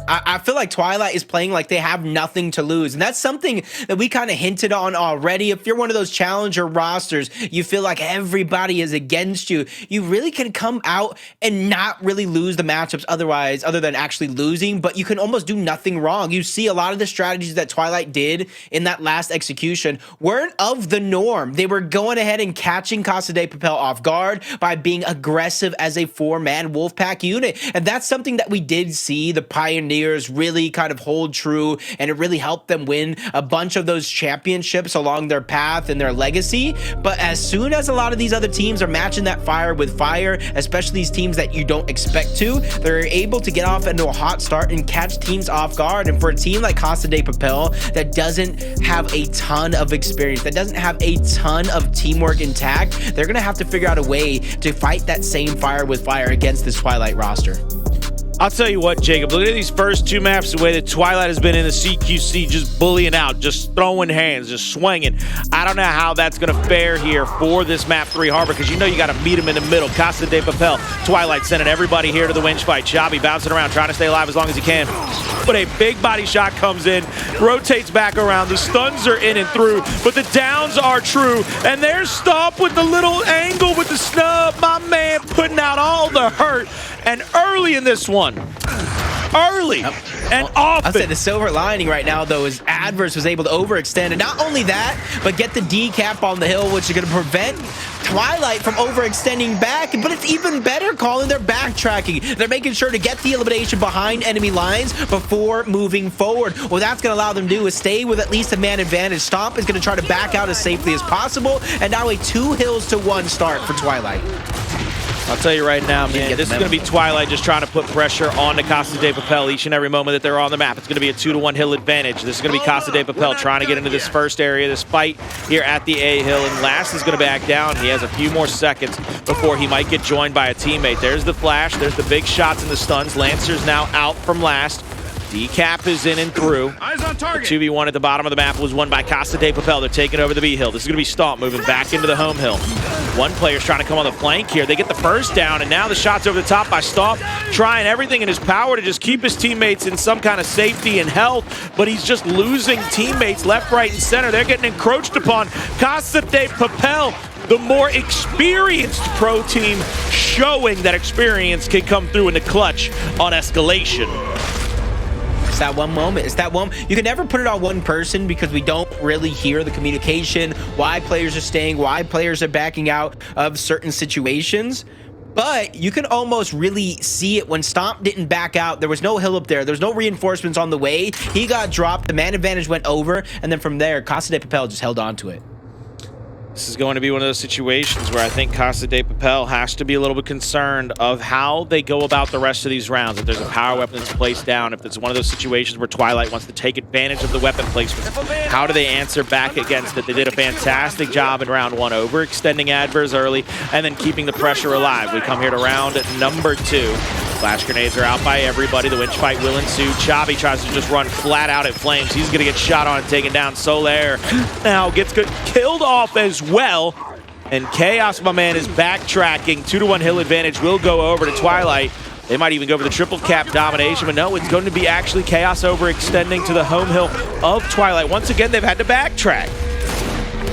I feel like Twilight is playing like they have nothing to lose. And that's something that we kind of hinted on already. If you're one of those challenger rosters, you feel like everybody is against you. You really can come out and not really lose the matchups other than actually losing, but you can almost do nothing wrong. You see a lot of the strategies that Twilight did in that last execution weren't of the norm. They were going ahead and catching Casa de Papel off guard by being aggressive as a 4-man Wolfpack unit. And that's something that we did see the Pioneer mirrors really kind of hold true, and it really helped them win a bunch of those championships along their path and their legacy. But as soon as a lot of these other teams are matching that fire with fire, especially these teams that you don't expect to, they're able to get off into a hot start and catch teams off guard. And for a team like Casa de Papel that doesn't have a ton of experience, that doesn't have a ton of teamwork intact, they're going to have to figure out a way to fight that same fire with fire against this Twilight roster. I'll tell you what, Jacob, look at these first two maps, the way that Twilight has been in the CQC, just bullying out, just throwing hands, just swinging. I don't know how that's going to fare here for this map 3 Harbor, because you know you got to meet them in the middle. Casa de Papel, Twilight sending everybody here to the winch fight. Chabi bouncing around, trying to stay alive as long as he can. But a big body shot comes in, rotates back around. The stuns are in and through, but the downs are true. And there's Stomp with the little angle with the snub. My man putting out all the hurt. And early in this one, early and often. I'll say the silver lining right now, though, is Adverse was able to overextend. And not only that, but get the decap on the hill, which is going to prevent Twilight from overextending back. But it's even better, Colin. They're backtracking. They're making sure to get the elimination behind enemy lines before moving forward. What that's going to allow them to do is stay with at least a man advantage. Stomp is going to try to back out as safely as possible. And now a 2 hills to 1 start for Twilight. I'll tell you right now, man, this is going to be Twilight just trying to put pressure on the Casa de Papel each and every moment that they're on the map. It's going to be a 2-to-1 hill advantage. This is going to be Casa de Papel trying to get into this first area, this fight here at the A hill. And Last is going to back down. He has a few more seconds before he might get joined by a teammate. There's the flash. There's the big shots and the stuns. Lancer's now out from Last. Decap is in and through. Eyes on target. The 2v1 at the bottom of the map was won by Casa de Papel. They're taking over the B hill. This is going to be Stomp moving back into the home hill. One player's trying to come on the flank here. They get the first down, and now the shot's over the top by Stomp, trying everything in his power to just keep his teammates in some kind of safety and health, but he's just losing teammates left, right, and center. They're getting encroached upon. Casa de Papel, the more experienced pro team, showing that experience can come through in the clutch on escalation. It's that one moment. It's that one. You can never put it on one person because we don't really hear the communication, why players are staying, why players are backing out of certain situations. But you can almost really see it when Stomp didn't back out. There was no hill up there. There's no reinforcements on the way. He got dropped. The man advantage went over. And then from there, Casa de Papel just held on to it. This is going to be one of those situations where I think Casa de Papel has to be a little bit concerned of how they go about the rest of these rounds. If there's a power weapon that's placed down, if it's one of those situations where Twilight wants to take advantage of the weapon placement, how do they answer back against it? They did a fantastic job in round 1, overextending Adverse early and then keeping the pressure alive. We come here to round number 2. Flash grenades are out by everybody. The winch fight will ensue. Chabi tries to just run flat out at flames. He's going to get shot on and taken down. Solaire now gets killed off as well. And Chaos, my man, is backtracking. 2-to-1 hill advantage will go over to Twilight. They might even go for the triple cap domination, but no, it's going to be actually Chaos overextending to the home hill of Twilight. Once again, they've had to backtrack.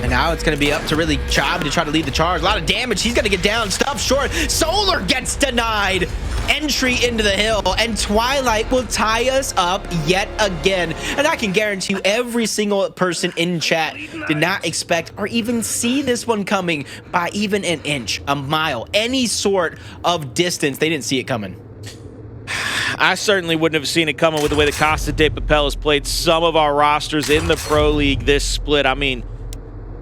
And now it's going to be up to really Chabi to try to lead the charge. A lot of damage. He's going to get down. Stuff short. Solar gets denied entry into the hill, and Twilight will tie us up yet again. And I can guarantee you every single person in chat did not expect or even see this one coming by even an inch, a mile, any sort of distance. They didn't see it coming. I certainly wouldn't have seen it coming with the way the Casa de Papel has played some of our rosters in the Pro League this split. I mean,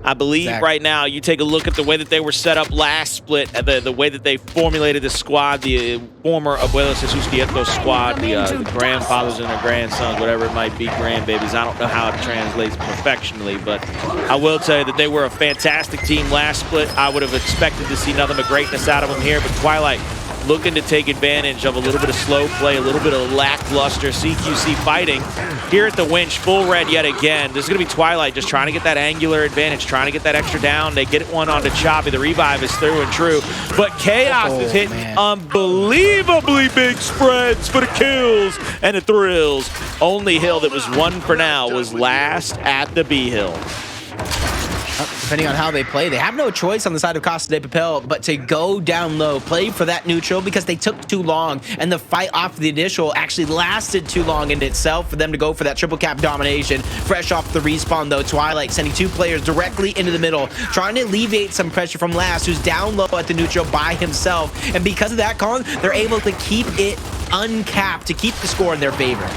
I believe right now, you take a look at the way that they were set up last split, the way that they formulated the squad, the former Abuelos de sus Nietos squad, the grandfathers and their grandsons, whatever it might be, grandbabies. I don't know how it translates perfectionly, but I will tell you that they were a fantastic team last split. I would have expected to see nothing but greatness out of them here, but Twilight looking to take advantage of a little bit of slow play, a little bit of lackluster CQC fighting here at the winch. Full red yet again. This is going to be Twilight just trying to get that angular advantage, trying to get that extra down. They get one onto Chabi. The revive is through and true. But Chaos is hitting unbelievably big spreads for the kills and the thrills. Only hill that was won for now was Last at the B hill. Depending on how they play, they have no choice on the side of Casa de Papel but to go down low, play for that neutral because they took too long, and the fight off the initial actually lasted too long in itself for them to go for that triple cap domination. Fresh off the respawn though, Twilight sending 2 players directly into the middle, trying to alleviate some pressure from Last, who's down low at the neutral by himself. And because of that, Colin, they're able to keep it uncapped to keep the score in their favor.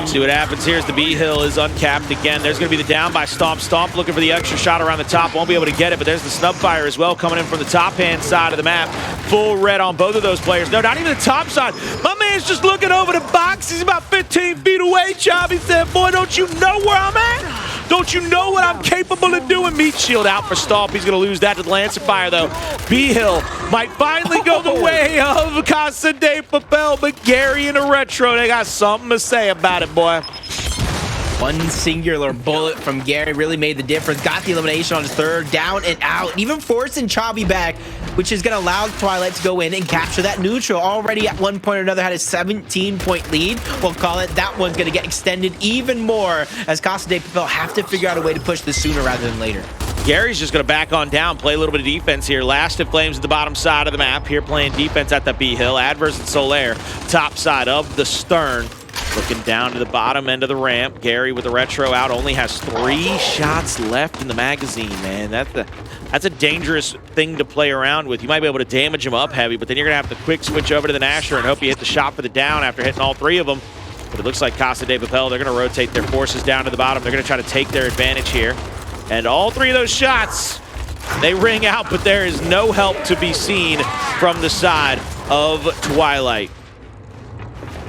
See what happens here as the B hill is uncapped again. There's going to be the down by Stomp. Stomp looking for the extra shot around the top. Won't be able to get it, but there's the snub fire as well coming in from the top-hand side of the map. Full red on both of those players. No, not even the top side. My man's just looking over the box. He's about 15 feet away, Chob. He said, boy, don't you know where I'm at? Don't you know what I'm capable of doing? Meat shield out for Stomp. He's going to lose that to the Lancer Fire, though. B-Hill might finally go the way of Casa de Papel, but Gary and the Retro, they got something to say about it, boy. One singular bullet from Gary really made the difference. Got the elimination on his third, down and out, even forcing Chobby back, which is going to allow Twilight to go in and capture that neutral. Already at one point or another had a 17-point lead. We'll call it. That one's going to get extended even more as Casa de Papel have to figure out a way to push this sooner rather than later. Gary's just going to back on down, play a little bit of defense here. Last at Flames at the bottom side of the map. Here playing defense at the B-Hill. Adverse and Solaire, top side of the Stern. Looking down to the bottom end of the ramp. Gary with the Retro out only has 3 shots left in the magazine, man. That's a dangerous thing to play around with. You might be able to damage him up heavy, but then you're going to have to quick switch over to the Nasher and hope you hit the shot for the down after hitting all 3 of them. But it looks like Casa de Papel, they're going to rotate their forces down to the bottom. They're going to try to take their advantage here. And all 3 of those shots, they ring out, but there is no help to be seen from the side of Twilight.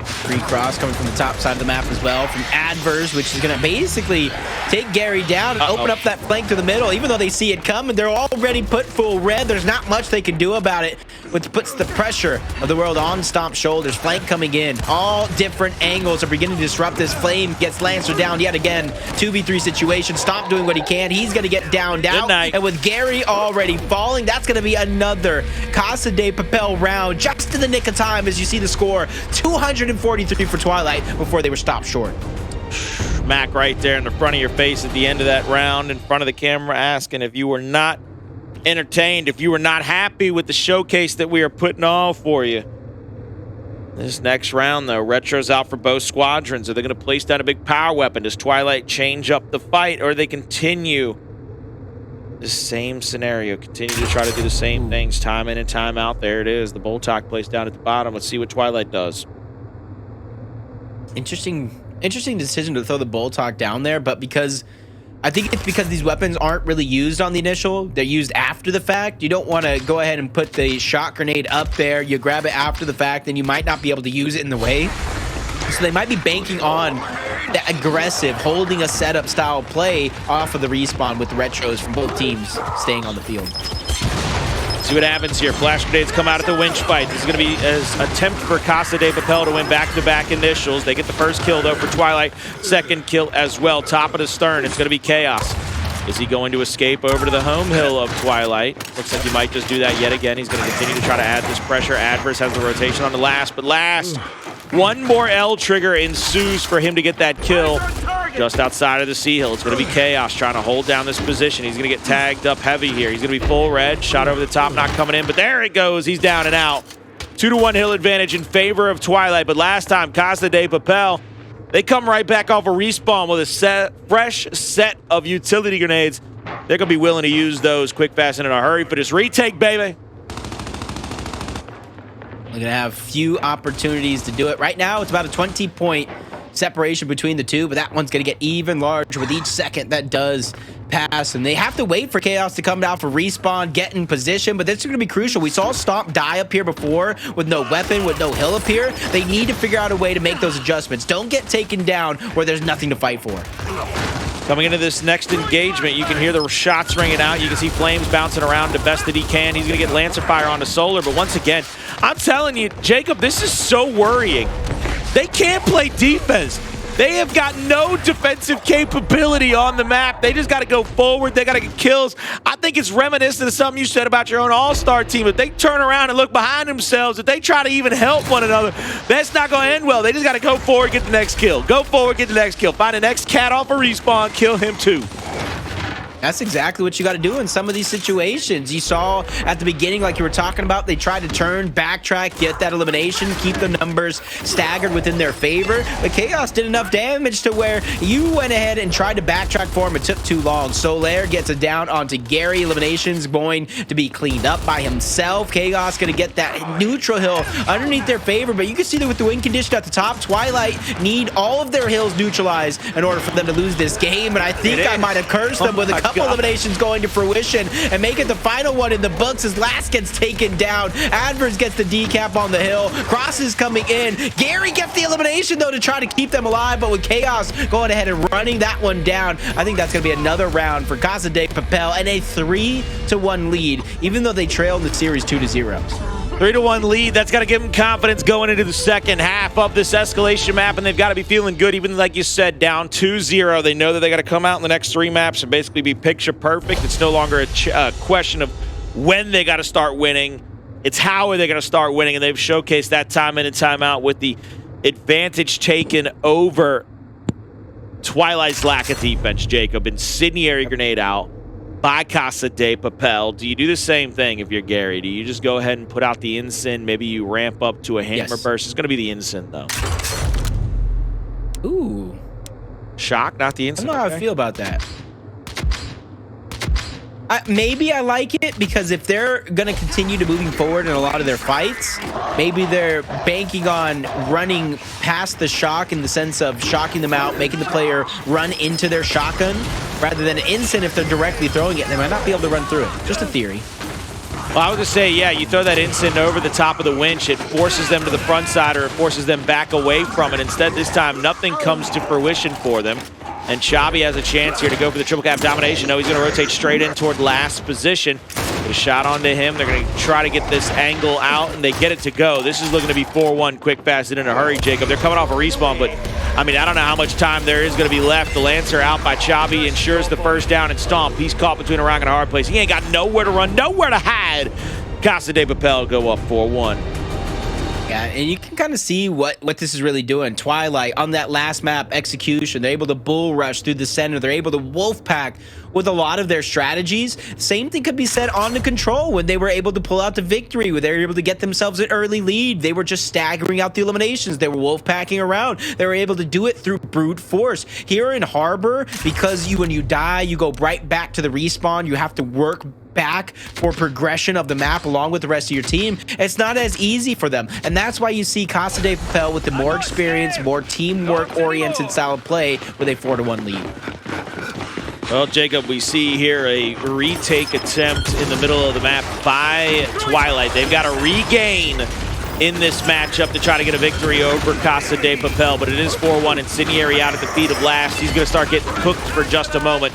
Free cross coming from the top side of the map as well from Adverse, which is going to basically take Gary down and open up that flank to the middle. Even though they see it coming, they're already put full red. There's not much they can do about it, which puts the pressure of the world on Stomp's shoulders. Flank coming in. All different angles are beginning to disrupt this. Flame gets Lancer down yet again. 2v3 situation. Stomp doing what he can. He's going to get downed out. And with Gary already falling, that's going to be another Casa de Papel round just in the nick of time as you see the score. 243 for Twilight before they were stopped short. Mac right there in the front of your face at the end of that round in front of the camera asking if you were not entertained, if you were not happy with the showcase that we are putting on for you. This next round, though, Retro's out for both squadrons. Are they going to place down a big power weapon? Does Twilight change up the fight, or they continue the same scenario, continue to try to do the same things time in and time out? There it is, the Boltok placed down at the bottom. Let's see what Twilight does. Interesting decision to throw the Boltok down there, but I think it's because these weapons aren't really used on the initial. They're used after the fact. You don't want to go ahead and put the shot grenade up there. You grab it after the fact, and you might not be able to use it in the way. So they might be banking on that aggressive, holding a setup style play off of the respawn with the Retros from both teams staying on the field. See what happens here. Flash grenades come out at the winch fight. This is going to be an attempt for Casa de Papel to win back-to-back initials. They get the first kill, though, for Twilight. Second kill as well. Top of the Stern. It's going to be Chaos. Is he going to escape over to the home hill of Twilight? Looks like he might just do that yet again. He's going to continue to try to add this pressure. Adverse has the rotation on the last, but last, one more L trigger ensues for him to get that kill. Just outside of the Sea Hill, it's going to be Chaos trying to hold down this position. He's going to get tagged up heavy here. He's going to be full red. Shot over the top, not coming in, but there it goes. He's down and out. 2-1 hill advantage in favor of Twilight, but last time, Casa de Papel, they come right back off a respawn with a fresh set of utility grenades. They're going to be willing to use those quick, fast, and in a hurry for this retake, baby. We're going to have few opportunities to do it. Right now, it's about a 20-point separation between the two, but that one's going to get even larger with each second that does pass, and they have to wait for Chaos to come down for respawn, get in position, but this is going to be crucial. We saw Stomp die up here before with no weapon, with no hill up here. They need to figure out a way to make those adjustments. Don't get taken down where there's nothing to fight for. Coming into this next engagement, you can hear the shots ringing out. You can see Flames bouncing around the best that he can. He's going to get Lancer Fire onto Solar, but once again, I'm telling you, Jacob, this is so worrying. They can't play defense. They have got no defensive capability on the map. They just got to go forward. They got to get kills. I think it's reminiscent of something you said about your own all-star team. If they turn around and look behind themselves, if they try to even help one another, that's not going to end well. They just got to go forward, get the next kill. Go forward, get the next kill. Find the next cat off a respawn, kill him too. That's exactly what you got to do in some of these situations. You saw at the beginning, like you were talking about, they tried to turn, backtrack, get that elimination, keep the numbers staggered within their favor. But Chaos did enough damage to where you went ahead and tried to backtrack for him. It took too long. Solaire gets it down onto Gary. Elimination's going to be cleaned up by himself. Chaos going to get that neutral hill underneath their favor. But you can see that with the win condition at the top, Twilight need all of their hills neutralized in order for them to lose this game. And I think I might have cursed them with a couple eliminations going to fruition and make it the final one in the books as Last gets taken down. Adverse gets the decap on the hill. Cross is coming in. Gary gets the elimination though to try to keep them alive, but with Chaos going ahead and running that one down, I think that's going to be another round for Casa de Papel and a 3-1 lead, even though they trailed the series 2-0. 3-1 lead. That's got to give them confidence going into the second half of this escalation map, and they've got to be feeling good. Even like you said, down 2-0, they know that they got to come out in the next 3 maps and basically be picture perfect. It's no longer a question of when they got to start winning. It's how are they going to start winning, and they've showcased that time in and time out with the advantage taken over Twilight's lack of defense, Jacob. Incendiary grenade out by Casa de Papel. Do you do the same thing if you're Gary? Do you just go ahead and put out the ensign? Maybe you ramp up to a hammer burst. It's going to be the ensign, though. Ooh. Shock, not the ensign. I don't know how I feel about that. Maybe I like it because if they're going to continue to moving forward in a lot of their fights, maybe they're banking on running past the shock in the sense of shocking them out, making the player run into their shotgun rather than an ensign. If they're directly throwing it, they might not be able to run through it. Just a theory. Well, I was going to say, yeah, you throw that ensign over the top of the winch, it forces them to the front side or it forces them back away from it. Instead, this time, nothing comes to fruition for them. And Chabi has a chance here to go for the triple cap domination. No, he's going to rotate straight in toward last position. Get a shot onto him. They're going to try to get this angle out, and they get it to go. This is looking to be 4-1 quick, fast, and in a hurry, Jacob. They're coming off a respawn, but, I mean, I don't know how much time there is going to be left. The Lancer out by Chabi ensures the first down and stomp. He's caught between a rock and a hard place. He ain't got nowhere to run, nowhere to hide. Casa de Papel go up 4-1. Yeah, and you can kind of see what this is really doing. Twilight on that last map execution, they're able to bull rush through the center. They're able to wolf pack with a lot of their strategies. Same thing could be said on the control when they were able to pull out the victory, where they were able to get themselves an early lead. They were just staggering out the eliminations. They were wolf packing around. They were able to do it through brute force. Here in Harbor, because when you die, you go right back to the respawn. You have to work back for progression of the map along with the rest of your team. It's not as easy for them, and that's why you see Casa de Papel with the more experience, more teamwork oriented style of play with a 4-1 lead. Well, Jacob, we see here a retake attempt in the middle of the map by Twilight. They've got to regain in this matchup to try to get a victory over Casa de Papel, but it is 4-1. Incendiary out at the feet of Last. He's going to start getting cooked for just a moment.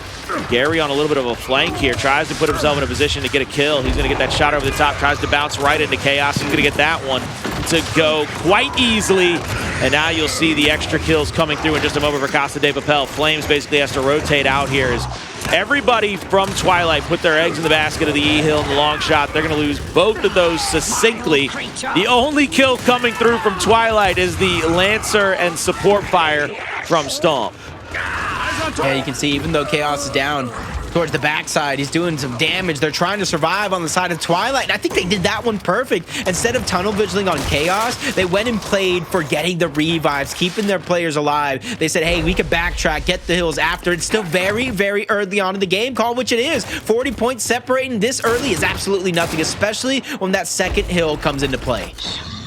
Gary on a little bit of a flank here, tries to put himself in a position to get a kill. He's going to get that shot over the top, tries to bounce right into Chaos. He's going to get that one to go quite easily. And now you'll see the extra kills coming through in just a moment for Casa de Papel. Flames basically has to rotate out here as everybody from Twilight put their eggs in the basket of the E-Hill and the long shot. They're going to lose both of those succinctly. The only kill coming through from Twilight is the Lancer and support fire from Stomp. Yeah, you can see even though Chaos is down towards the backside, he's doing some damage. They're trying to survive on the side of Twilight, and I think they did that one perfect. Instead of tunnel vigiling on Chaos, they went and played for getting the revives, keeping their players alive. They said, hey, we could backtrack, get the hills after. It's still very, very early on in the game, call which it is. 40 points separating this early is absolutely nothing, especially when that second hill comes into play.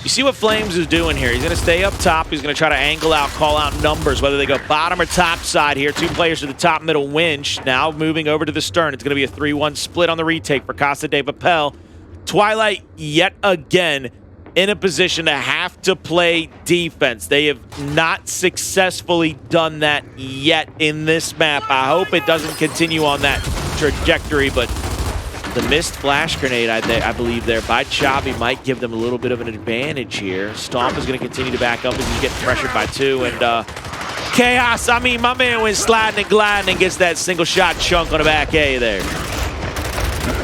You see what Flames is doing here. He's going to stay up top. He's going to try to angle out, call out numbers, whether they go bottom or top side here. 2 players to the top middle winch. Now moving over to the stern. It's going to be a 3-1 split on the retake for Casa de Papel. Twilight, yet again, in a position to have to play defense. They have not successfully done that yet in this map. I hope it doesn't continue on that trajectory, but the missed flash grenade, I believe, there by Chabi might give them a little bit of an advantage here. Stomp is going to continue to back up as he's getting pressured by 2. And Chaos, I mean, my man went sliding and gliding and gets that single shot chunk on the back A there.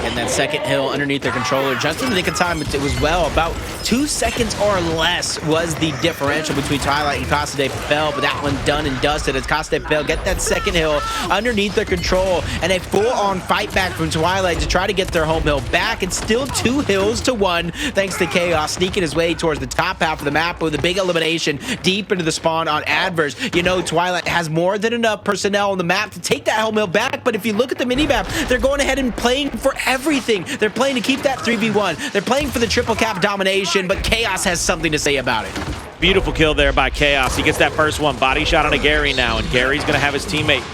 And that second hill underneath their controller, just in the nick of time, it was well. About 2 seconds or less was the differential between Twilight and Casa de Papel, but that one done and dusted as Casa de Papel get that second hill underneath their control, and a full-on fight back from Twilight to try to get their home hill back. It's still 2 hills to 1, thanks to Chaos sneaking his way towards the top half of the map with a big elimination deep into the spawn on Adverse. You know, Twilight has more than enough personnel on the map to take that home hill back, but if you look at the minimap, they're going ahead and playing for everything. They're playing to keep that 3v1. They're playing for the triple cap domination, but Chaos has something to say about it. Beautiful kill there by Chaos. He gets that first one. Body shot on a Gary now, and Gary's going to have his teammate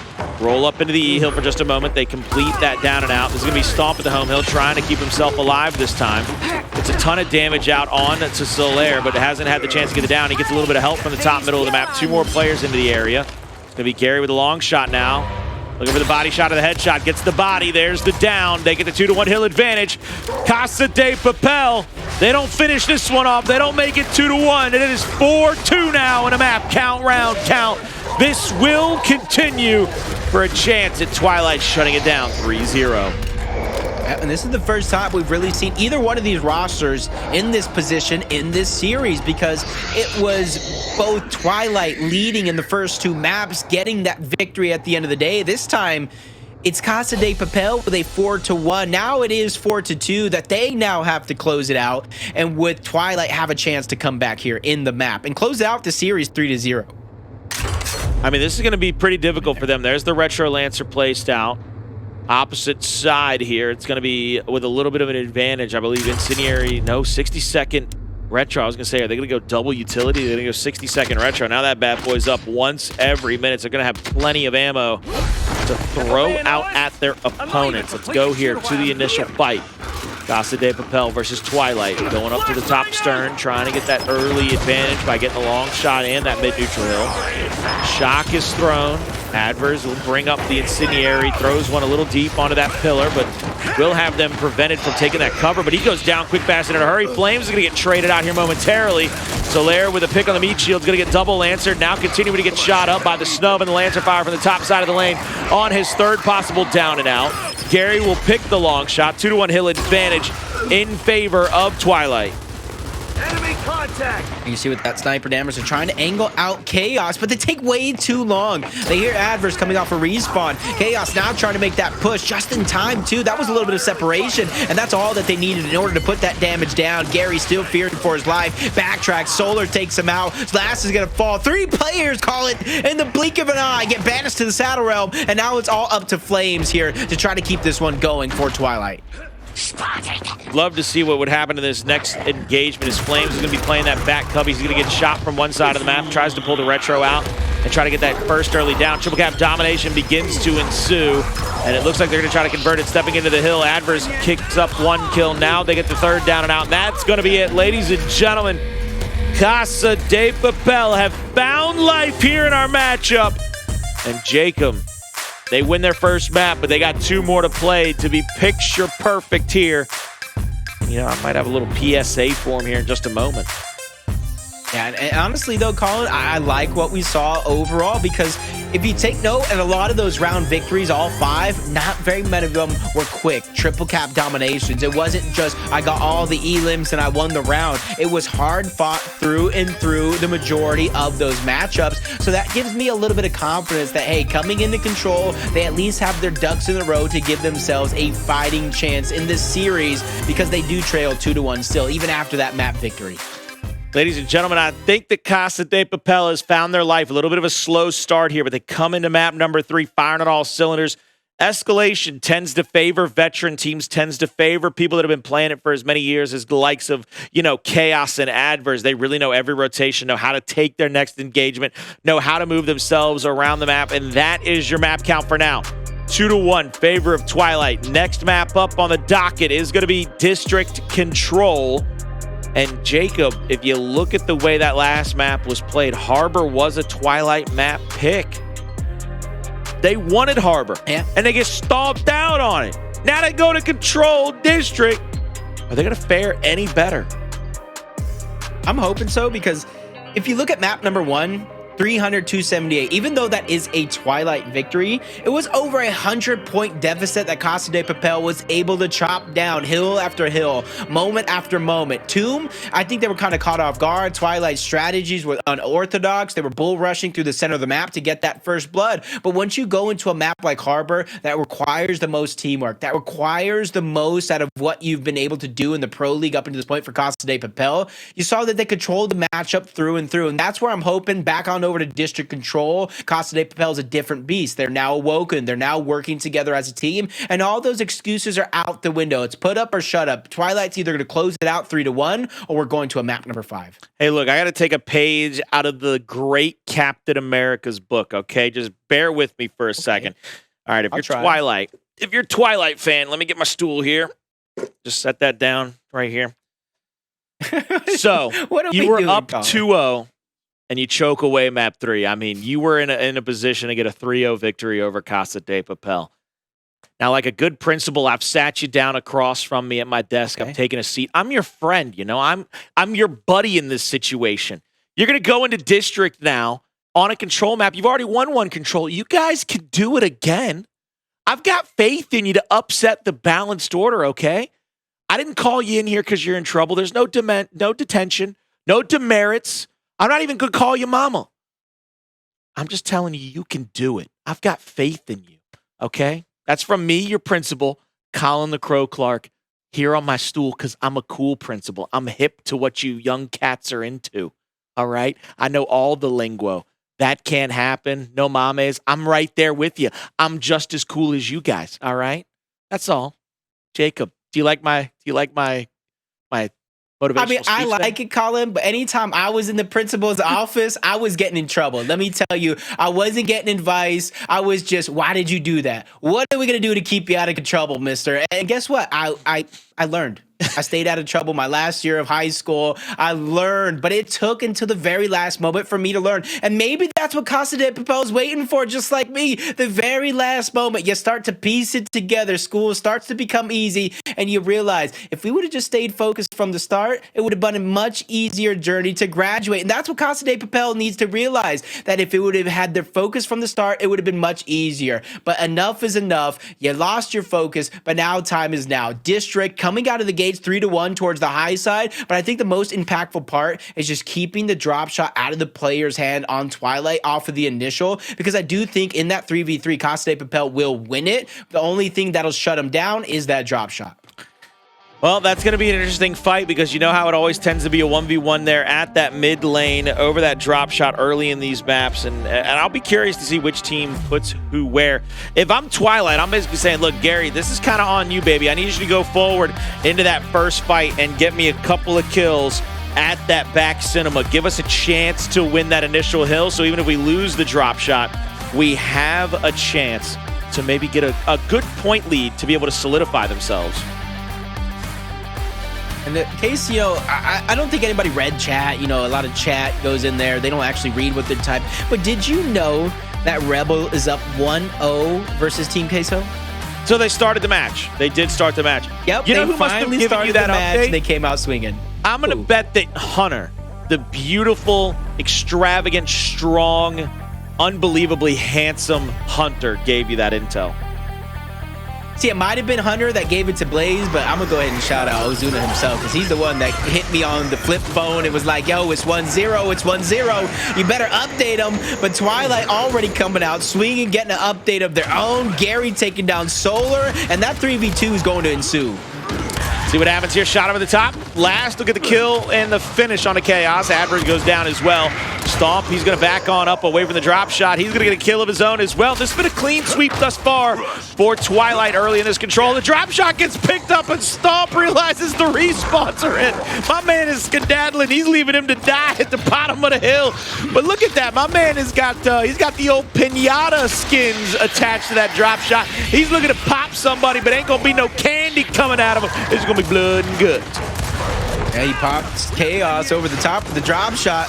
roll up into the E-hill for just a moment. They complete that down and out. This is going to be Stomp at the home hill, trying to keep himself alive this time. It's a ton of damage out on to Solaire, but hasn't had the chance to get it down. He gets a little bit of help from the top middle of the map. 2 more players into the area. It's going to be Gary with a long shot now. Looking for the body shot of the headshot. Gets the body. There's the down. They get the 2-to-1 hill advantage. Casa de Papel. They don't finish this one off. They don't make it 2-to-1. And it is 4-2 now in a map. Count, round, count. This will continue for a chance at Twilight shutting it down 3-0. And this is the first time we've really seen either one of these rosters in this position in this series, because it was both Twilight leading in the first 2 maps, getting that victory at the end of the day. This time, it's Casa de Papel with a 4-to-1. Now it is 4-to-2 that they now have to close it out, and with Twilight have a chance to come back here in the map and close out the series 3-0. I mean, this is going to be pretty difficult for them. There's the Retro Lancer placed out. Opposite side here, it's going to be with a little bit of an advantage. I believe Incendiary, no, 60-second Retro. I was going to say, are they going to go double utility? They're going to go 60-second Retro. Now that bad boy's up once every minute. So they're going to have plenty of ammo to throw out at their opponents. Let's go here to the initial fight. Casa de Papel versus Twilight. Going up to the top stern, trying to get that early advantage by getting the long shot and that mid-neutral hill. Shock is thrown. Adverse will bring up the Incendiary, throws one a little deep onto that pillar, but will have them prevented from taking that cover. But he goes down quick, fast, and in a hurry. Flames is going to get traded out here momentarily. Solaire with a pick on the meat shield is going to get double Lancer. Now continuing to get shot up by the snub and the Lancer fire from the top side of the lane on his 3rd possible down and out. Gary will pick the long shot. 2-to-1 hill advantage in favor of Twilight. Enemy contact! You see with that sniper damage, they're trying to angle out Chaos, but they take way too long. They hear Adverse coming off a respawn. Chaos now trying to make that push just in time, too. That was a little bit of separation, and that's all that they needed in order to put that damage down. Gary still fearing for his life. Backtrack. Solar takes him out. Last is going to fall. 3 players call it in the blink of an eye. Get banished to the Saddle Realm, and now it's all up to Flames here to try to keep this one going for Twilight. Love to see what would happen in this next engagement as Flames is going to be playing that back cub. He's going to get shot from one side of the map, tries to pull the Retro out and try to get that first early down. Triple cap domination begins to ensue, and it looks like they're going to try to convert it, stepping into the hill. Adverse kicks up 1 kill. Now they get the 3rd down and out, and that's going to be it. Ladies and gentlemen, Casa de Papel have found life here in our matchup, and Jacob, they win their first map, but they got 2 more to play to be picture perfect here. You know, I might have a little PSA for him here in just a moment. Yeah, and honestly though, Colin, I like what we saw overall, because if you take note, and a lot of those round victories, all 5, not very many of them were quick triple cap dominations. It wasn't just I got all the elims and I won the round. It was hard fought through and through the majority of those matchups. So that gives me a little bit of confidence that, hey, coming into Control, they at least have their ducks in a row to give themselves a fighting chance in this series, because they do trail 2-to-1 still, even after that map victory. Ladies and gentlemen, I think that Casa de Papel has found their life. A little bit of a slow start here, but they come into map number 3, firing on all cylinders. Escalation tends to favor veteran teams, tends to favor people that have been playing it for as many years as the likes of, you know, Chaos and Adverse. They really know every rotation, know how to take their next engagement, know how to move themselves around the map, and that is your map count for now. 2-to-1 favor of Twilight. Next map up on the docket is going to be District Control. And Jacob, if you look at the way that last map was played, Harbor was a Twilight map pick. They wanted Harbor, and they get stomped out on it. Now they go to Control District. Are they going to fare any better? I'm hoping so, because if you look at map number 1, 300-278. Even though that is a Twilight victory, it was over 100-point deficit that Casa de Papel was able to chop down hill after hill, moment after moment. Tomb, I think they were kind of caught off guard. Twilight's strategies were unorthodox. They were bull rushing through the center of the map to get that first blood. But once you go into a map like Harbor that requires the most teamwork, that requires the most out of what you've been able to do in the Pro League up until this point for Casa de Papel, you saw that they controlled the matchup through and through. And that's where I'm hoping back on over to District Control. Casa de Papel is a different beast. They're now awoken. They're now working together as a team. And all those excuses are out the window. It's put up or shut up. Twilight's either going to close it out 3-1 or we're going to a map number 5. Hey, look, I got to take a page out of the great Captain America's book, okay? Just bear with me for a second. All right, if you're Twilight fan, let me get my stool here. Just set that down right here. So, you were up 2-0. And you choke away map 3. I mean, you were in a position to get a 3-0 victory over Casa de Papel. Now, like a good principal, I've sat you down across from me at my desk. Okay. I'm taking a seat. I'm your friend, you know. I'm your buddy in this situation. You're going to go into district now on a control map. You've already won one control. You guys can do it again. I've got faith in you to upset the balanced order, okay? I didn't call you in here because you're in trouble. There's no detention, no demerits. I'm not even going to call you mama. I'm just telling you, you can do it. I've got faith in you, okay? That's from me, your principal, Colin the Crow Clark, here on my stool because I'm a cool principal. I'm hip to what you young cats are into, all right? I know all the lingo. That can't happen. No mames. I'm right there with you. I'm just as cool as you guys, all right? That's all. Jacob, do you like my I mean, I like it, Colin, but anytime I was in the principal's office, I was getting in trouble. Let me tell you, I wasn't getting advice. I was just, why did you do that? What are we going to do to keep you out of trouble, mister? And guess what? I learned. I stayed out of trouble my last year of high school. I learned, but it took until the very last moment for me to learn. And maybe that's what Casa de Papel is waiting for, just like me. The very last moment, you start to piece it together. School starts to become easy, and you realize if we would have just stayed focused from the start, it would have been a much easier journey to graduate. And that's what Casa de Papel needs to realize, that if it would have had their focus from the start, it would have been much easier. But enough is enough. You lost your focus, but now time is now. District coming out of the gate 3-1 towards the high side, but I think the most impactful part is just keeping the drop shot out of the player's hand on Twilight off of the initial, because I do think in that 3v3, Casa de Papel will win it. The only thing that'll shut him down is that drop shot. Well, that's going to be an interesting fight because you know how it always tends to be a 1v1 there at that mid lane over that drop shot early in these maps. And I'll be curious to see which team puts who where. If I'm Twilight, I'm basically saying, look, Gary, this is kind of on you, baby. I need you to go forward into that first fight and get me a couple of kills at that back cinema. Give us a chance to win that initial hill. So even if we lose the drop shot, we have a chance to maybe get a good point lead to be able to solidify themselves. In the case, you know, I don't think anybody read chat. You know, a lot of chat goes in there. They don't actually read what they're typing. But did you know that Rebel is up 1-0 versus Team Queso? So they started the match. They did start the match. Yep, you know they who must have finally given started you that the match. update? They came out swinging. I'm going to bet that Hunter, the beautiful, extravagant, strong, unbelievably handsome Hunter, gave you that intel. See, it might have been Hunter that gave it to Blaze, but I'm going to go ahead and shout out Ozuna himself because he's the one that hit me on the flip phone and was like, yo, it's 1-0, it's 1-0. You better update them. But Twilight already coming out, swinging, getting an update of their own. Gary taking down Solar, and that 3v2 is going to ensue. See what happens here. Shot over the top. Last, look at the kill and the finish on a Chaos. Average goes down as well. Stomp, he's going to back on up away from the drop shot. He's going to get a kill of his own as well. This has been a clean sweep thus far for Twilight early in this control. The drop shot gets picked up and Stomp realizes the respawns are in. My man is skedaddling. He's leaving him to die at the bottom of the hill. But look at that. My man has got he's got the old pinata skins attached to that drop shot. He's looking to pop somebody, but ain't going to be no candy coming out of him. It's going to be blood and guts. Yeah, he popped Chaos over the top of the drop shot.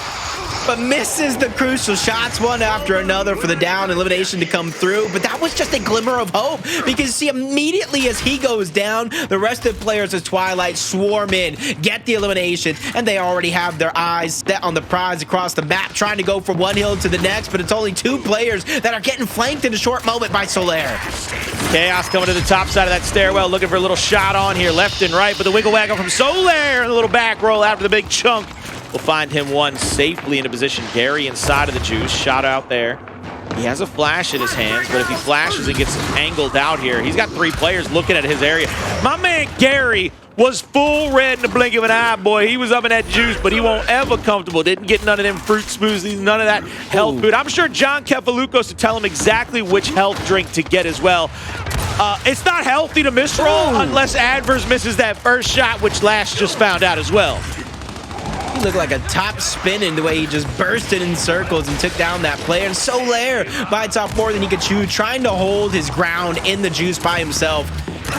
but misses the crucial shots one after another for the down elimination to come through. But that was just a glimmer of hope, because see, immediately as he goes down, the rest of the players of Twilight swarm in, get the elimination, and they already have their eyes set on the prize across the map, trying to go from one hill to the next, but it's only 2 players that are getting flanked in a short moment by Solaire. Chaos coming to the top side of that stairwell, looking for a little shot on here, left and right, but the wiggle waggle from Solaire and a little back roll after the big chunk will find him one safely into position. Gary inside of the juice, shot out there. He has a flash in his hands, but if he flashes and gets angled out here, he's got 3 players looking at his area. My man Gary was full red in the blink of an eye, boy. He was up in that juice, but he won't ever comfortable. Didn't get none of them fruit smoothies, none of that health food. I'm sure John Kefalukos to tell him exactly which health drink to get as well. It's not healthy to misroll unless Adverse misses that first shot, which Lash just found out as well. He looked like a top spinning the way he just bursted in circles and took down that player. And Solaire bites off more than he could chew, trying to hold his ground in the juice by himself.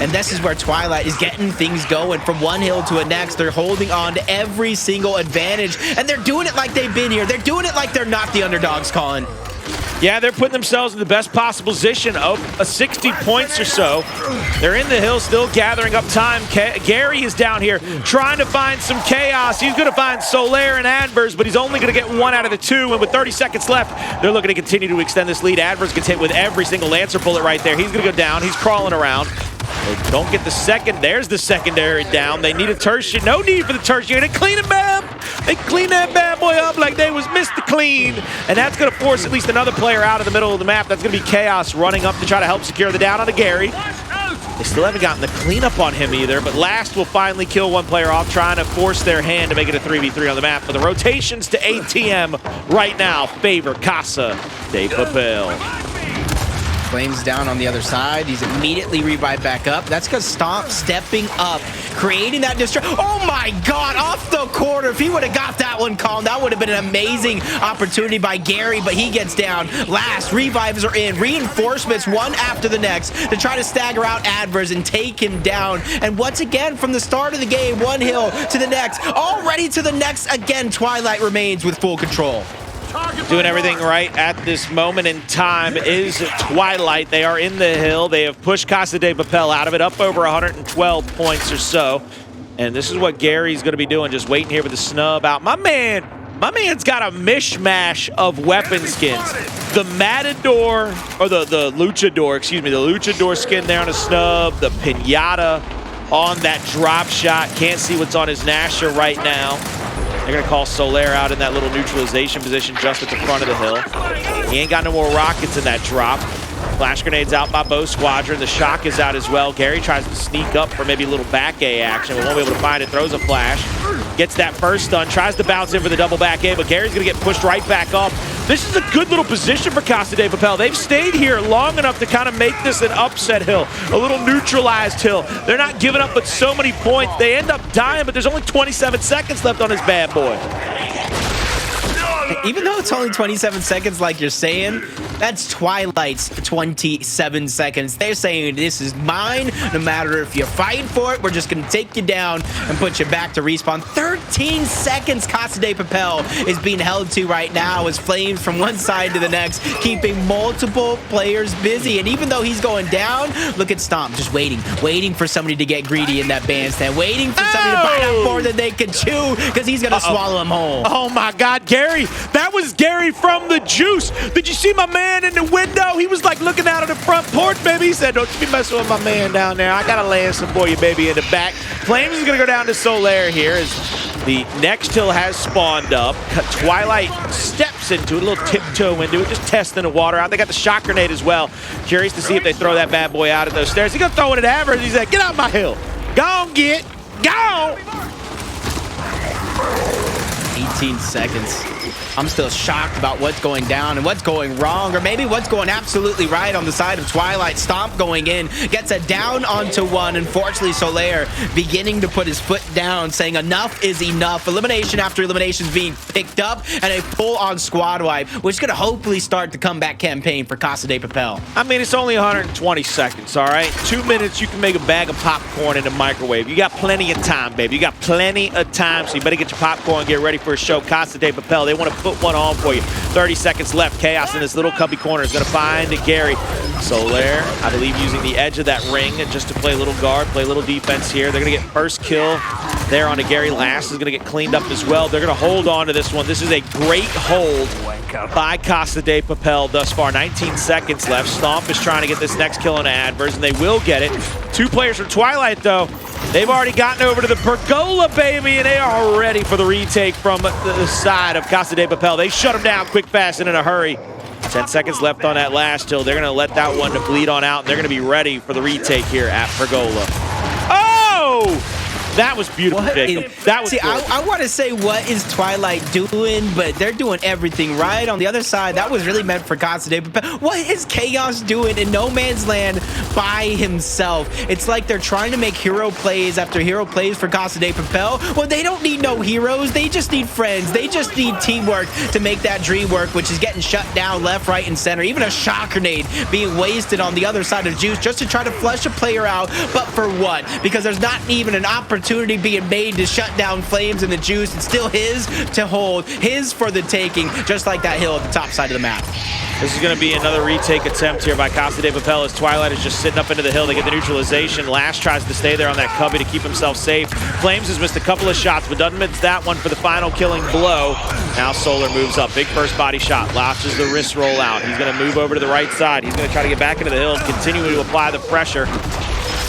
And this is where Twilight is getting things going from one hill to the next. They're holding on to every single advantage, and they're doing it like they've been here. They're doing it like they're not the underdogs, Colin. Yeah, they're putting themselves in the best possible position of 60 points or so. They're in the hill, still gathering up time. Gary is down here trying to find some chaos. He's going to find Solaire and Adverse, but he's only going to get 1 out of the 2. And with 30 seconds left, they're looking to continue to extend this lead. Adverse gets hit with every single Lancer bullet right there. He's going to go down. He's crawling around. They don't get the second. There's the secondary down. They need a tertiary. No need for the tertiary. They clean him up. They clean that bad boy up like they was Mr. Clean. And that's going to force at least another player out of the middle of the map. That's going to be Chaos running up to try to help secure the down onto Gary. They still haven't gotten the cleanup on him either, but Last will finally kill 1 player off, trying to force their hand to make it a 3v3 on the map. But the rotations to ATM right now favor Casa de Papel. Flames down on the other side. He's immediately revived back up. That's because Stomp stepping up, creating that distraction. Oh my God, off the corner. If he would have got that one, Colin, that would have been an amazing opportunity by Gary, but he gets down. Last, revives are in. Reinforcements one after the next to try to stagger out Adverse and take him down. And once again, from the start of the game, 1 hill to the next, already to the next. Again, Twilight remains with full control. Doing everything right at this moment in time is Twilight. They are in the hill. They have pushed Casa de Papel out of it, up over 112 points or so. And this is what Gary's going to be doing, just waiting here with the snub out. My man's got a mishmash of weapon skins. The Matador, or the Luchador, excuse me, the Luchador skin there on a snub, the Pinata on that drop shot. Can't see what's on his Nasher right now. They're going to call Solaire out in that little neutralization position just at the front of the hill. He ain't got no more rockets in that drop. Flash grenades out by Bo Squadron. The shock is out as well. Gary tries to sneak up for maybe a little back A action. We won't be able to find it. Throws a flash. Gets that first stun. Tries to bounce in for the double back A, but Gary's going to get pushed right back up. This is a good little position for Casa de Papel. They've stayed here long enough to kind of make this an upset hill, a little neutralized hill. They're not giving up but so many points. They end up dying, but there's only 27 seconds left on this bad boy. Even though it's only 27 seconds like you're saying, that's Twilight's 27 seconds. They're saying this is mine. No matter if you're fighting for it, we're just going to take you down and put you back to respawn. 13 seconds Casa de Papel is being held to right now as flames from one side to the next, keeping multiple players busy. And even though he's going down, look at Stomp just waiting for somebody to get greedy in that bandstand, waiting for somebody to bite out more than they can chew because he's going to swallow him whole. Oh my God, Gary. That was Gary from the juice. Did you see my man in the window? He was like looking out of the front porch, baby. He said, don't you be messing with my man down there. I got to land some for you, baby, in the back. Flames is going to go down to Solaire here as the next hill has spawned up. Twilight steps into it, a little tiptoe into it, just testing the water out. They got the shock grenade as well. Curious to see if they throw that bad boy out of those stairs. He's going to throw it at Adverse. He said, get out my hill. Go on, get. Go. 18 seconds. I'm still shocked about what's going down and what's going wrong, or maybe what's going absolutely right on the side of Twilight. Stomp going in, gets a down onto 1. Unfortunately, Solaire beginning to put his foot down, saying enough is enough. Elimination after elimination is being picked up, and a full-on squad wipe, which is going to hopefully start the comeback campaign for Casa de Papel. I mean, it's only 120 seconds, all right? 2 minutes, you can make a bag of popcorn in the microwave. You got plenty of time, baby. You got plenty of time, so you better get your popcorn and get ready for a show. Casa de Papel, they They want to put one on for you. 30 seconds left. Chaos in this little cubby corner is going to find Gary. Solaire, I believe, using the edge of that ring just to play a little guard, play a little defense here. They're going to get first kill there onto Gary. Last is going to get cleaned up as well. They're going to hold on to this one. This is a great hold by Casa de Papel thus far. 19 seconds left. Stomp is trying to get this next kill on Adverse, and they will get it. 2 players from Twilight, though. They've already gotten over to the pergola, baby, and they are ready for the retake from the side of Casa de Papel. They shut them down quick, fast, and in a hurry. 10 seconds left on that last hill. They're going to let that one to bleed on out, and they're going to be ready for the retake here at pergola. Oh! That was beautiful, Jacob. That was see, I want to say, what is Twilight doing? But they're doing everything right. On the other side, that was really meant for Casa de Papel. What is Chaos doing in no man's land by himself? It's like they're trying to make hero plays after hero plays for Casa de Papel. Well, they don't need no heroes. They just need friends. They just need teamwork to make that dream work, which is getting shut down left, right, and center. Even a shock grenade being wasted on the other side of Juice just to try to flush a player out. But for what? Because there's not even an opportunity being made to shut down Flames and the Juice. It's still his to hold, his for the taking, just like that hill at the top side of the map. This is going to be another retake attempt here by Casa de Papel as Twilight is just sitting up into the hill. They get the neutralization. Last tries to stay there on that cubby to keep himself safe. Flames has missed a couple of shots, but doesn't miss that one for the final killing blow. Now Solar moves up. Big first body shot. Launches the wrist roll out. He's going to move over to the right side. He's going to try to get back into the hill and continue to apply the pressure.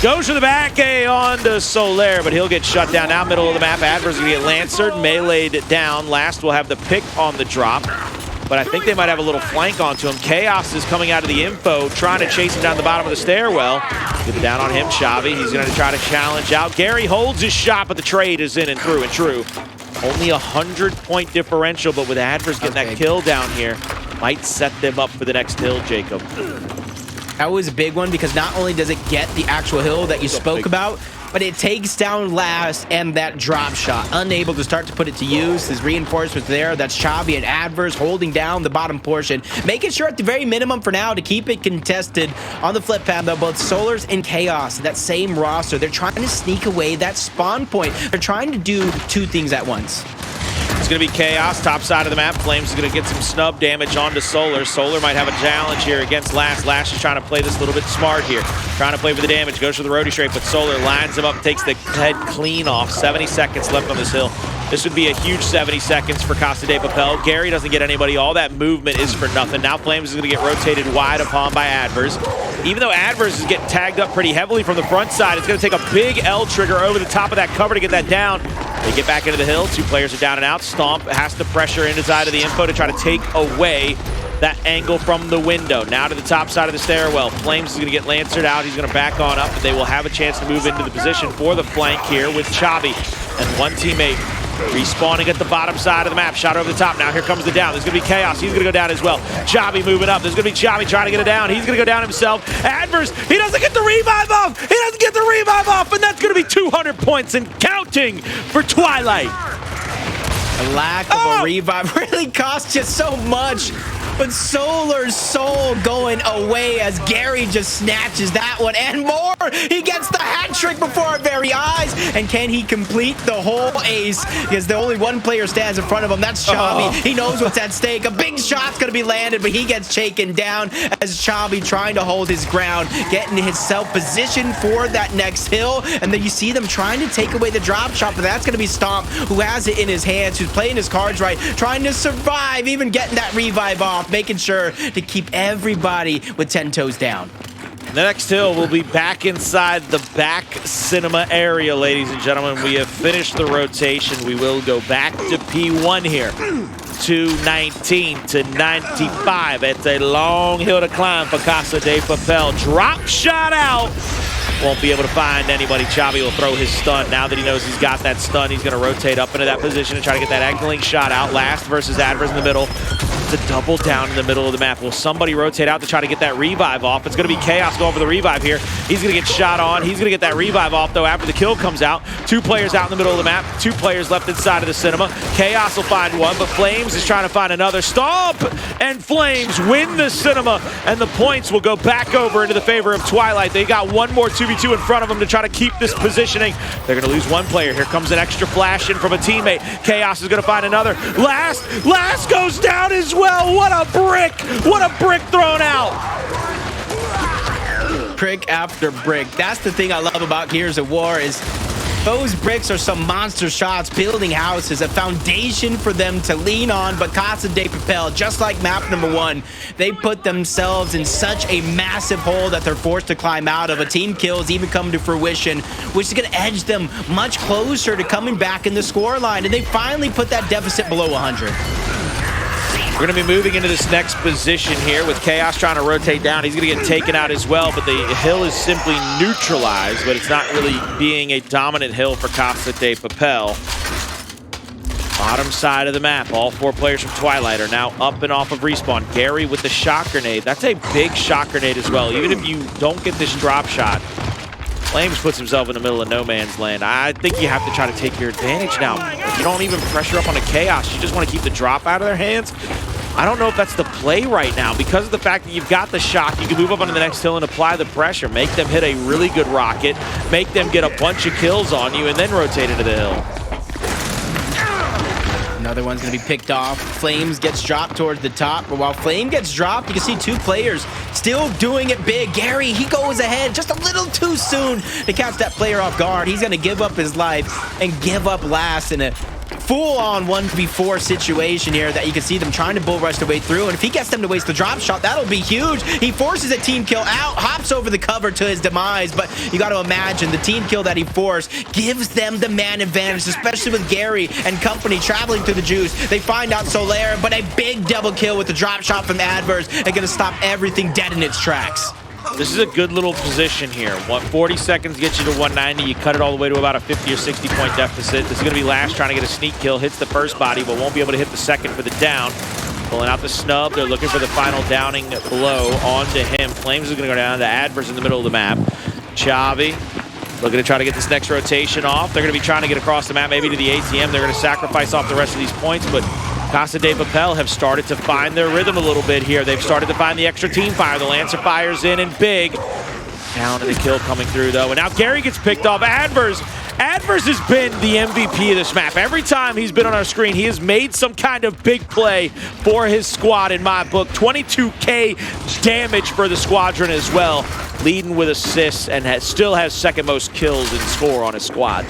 Goes for the back A on to Solaire, but he'll get shut down. Now middle of the map, Adverse going to get Lancered, meleeed down. Last will have the pick on the drop, but I think they might have a little flank onto him. Chaos is coming out of the info, trying to chase him down the bottom of the stairwell. Get it down on him, Xavi. He's going to try to challenge out. Gary holds his shot, but the trade is in and through and true. Only a 100-point differential, but with Adverse getting that kill down here, might set them up for the next hill, Jacob. That was a big one because not only does it get the actual hill that you spoke about, but it takes down Last and that drop shot. Unable to start to put it to use. His reinforcements there. That's Xavi and Adverse holding down the bottom portion. Making sure at the very minimum for now to keep it contested. On the flip pad, though, both Solars and Chaos, that same roster, they're trying to sneak away that spawn point. They're trying to do 2 things at once. It's going to be Chaos, top side of the map. Flames is going to get some snub damage onto Solar. Solar might have a challenge here against Last. Last is trying to play this a little bit smart here. Trying to play for the damage. Goes for the roadie straight, but Solar lines him up, takes the head clean off. 70 seconds left on this hill. This would be a huge 70 seconds for Casa de Papel. Gary doesn't get anybody. All that movement is for nothing. Now Flames is going to get rotated wide upon by Adverse. Even though Adverse is getting tagged up pretty heavily from the front side, it's going to take a big L trigger over the top of that cover to get that down. They get back into the hill. 2 players are down and out. Stomp has to pressure inside of the info to try to take away that angle from the window. Now to the top side of the stairwell. Flames is going to get Lancered out. He's going to back on up, but they will have a chance to move into the position for the flank here with Xavi and one teammate respawning at the bottom side of the map. Shot over the top. Now here comes the down. There's going to be Chaos. He's going to go down as well. Xavi moving up. There's going to be Xavi trying to get it down. He's going to go down himself. Adverse, he doesn't get the revive off. He doesn't get the revive off, and that's going to be 200 points and counting for Twilight. The lack of a revive really costs you so much. But Solar's soul going away as Gary just snatches that one and more. He gets the hat trick before our very eyes. And can he complete the whole ace? Because the only one player stands in front of him. That's Xavi. He knows what's at stake. A big shot's going to be landed, but he gets shaken down as Xavi trying to hold his ground, getting himself positioned for that next hill. And then you see them trying to take away the drop shot, but that's going to be Stomp, who has it in his hands, who's playing his cards right, trying to survive, even getting that revive off, making sure to keep everybody with 10 toes down. The next hill will be back inside the back cinema area, ladies and gentlemen. We have finished the rotation. We will go back to P1 here. 219 to 95. It's a long hill to climb for Casa de Papel. Drop shot out. Won't be able to find anybody. Xavi will throw his stun. Now that he knows he's got that stun, he's going to rotate up into that position and try to get that angling shot out. Last versus Adverse in the middle. to double down in the middle of the map. Will somebody rotate out to try to get that revive off? It's going to be Chaos going for the revive here. He's going to get shot on. He's going to get that revive off, though, after the kill comes out. 2 players out in the middle of the map. 2 players left inside of the cinema. Chaos will find one, but Flames is trying to find another. Stomp! And Flames win the cinema, and the points will go back over into the favor of Twilight. They got one more 2v2 in front of them to try to keep this positioning. They're going to lose one player. Here comes an extra flash in from a teammate. Chaos is going to find another. Last goes down as well. What a brick! What a brick thrown out! Brick after brick. That's the thing I love about Gears of War is those bricks are some monster shots, building houses, a foundation for them to lean on. But Casa de Papel, just like map number 1, they put themselves in such a massive hole that they're forced to climb out of. A team kills even come to fruition, which is going to edge them much closer to coming back in the scoreline. And they finally put that deficit below 100. We're going to be moving into this next position here with Chaos trying to rotate down. He's going to get taken out as well, but the hill is simply neutralized, but it's not really being a dominant hill for Casa de Papel. Bottom side of the map, all 4 players from Twilight are now up and off of respawn. Gary with the shock grenade. That's a big shock grenade as well. Even if you don't get this drop shot, Flames puts himself in the middle of no man's land. I think you have to try to take your advantage now. You don't even pressure up on a Chaos. You just want to keep the drop out of their hands. I don't know if that's the play right now. Because of the fact that you've got the shock, you can move up onto the next hill and apply the pressure. Make them hit a really good rocket. Make them get a bunch of kills on you and then rotate into the hill. Another one's going to be picked off. Flames gets dropped towards the top. But while Flame gets dropped, you can see 2 players still doing it big. Gary, he goes ahead just a little too soon to catch that player off guard. He's going to give up his life and give up last in a full-on 1v4 situation here that you can see them trying to bull rush their way through. And if he gets them to waste the drop shot, that'll be huge. He forces a team kill out, hops over the cover to his demise. But you got to imagine the team kill that he forced gives them the man advantage, especially with Gary and company traveling through the juice. They find out Solaire, but a big double kill with the drop shot from the Adverse and going to stop everything dead in its tracks. This is a good little position here. 40 seconds gets you to 190. You cut it all the way to about a 50 or 60 point deficit. This is going to be Lash trying to get a sneak kill. Hits the first body, but won't be able to hit the second for the down. Pulling out the snub. They're looking for the final downing blow onto him. Flames is going to go down to Adverse in the middle of the map. Chavi looking to try to get this next rotation off. They're going to be trying to get across the map, maybe to the ATM. They're going to sacrifice off the rest of these points, but Casa de Papel have started to find their rhythm a little bit here. They've started to find the extra team fire. The Lancer fires in and big. Down to the kill coming through, though. And now Gary gets picked off. Adverse has been the MVP of this map. Every time he's been on our screen, he has made some kind of big play for his squad in my book. 22K damage for the squadron as well. Leading with assists and still has second most kills in score on his squad.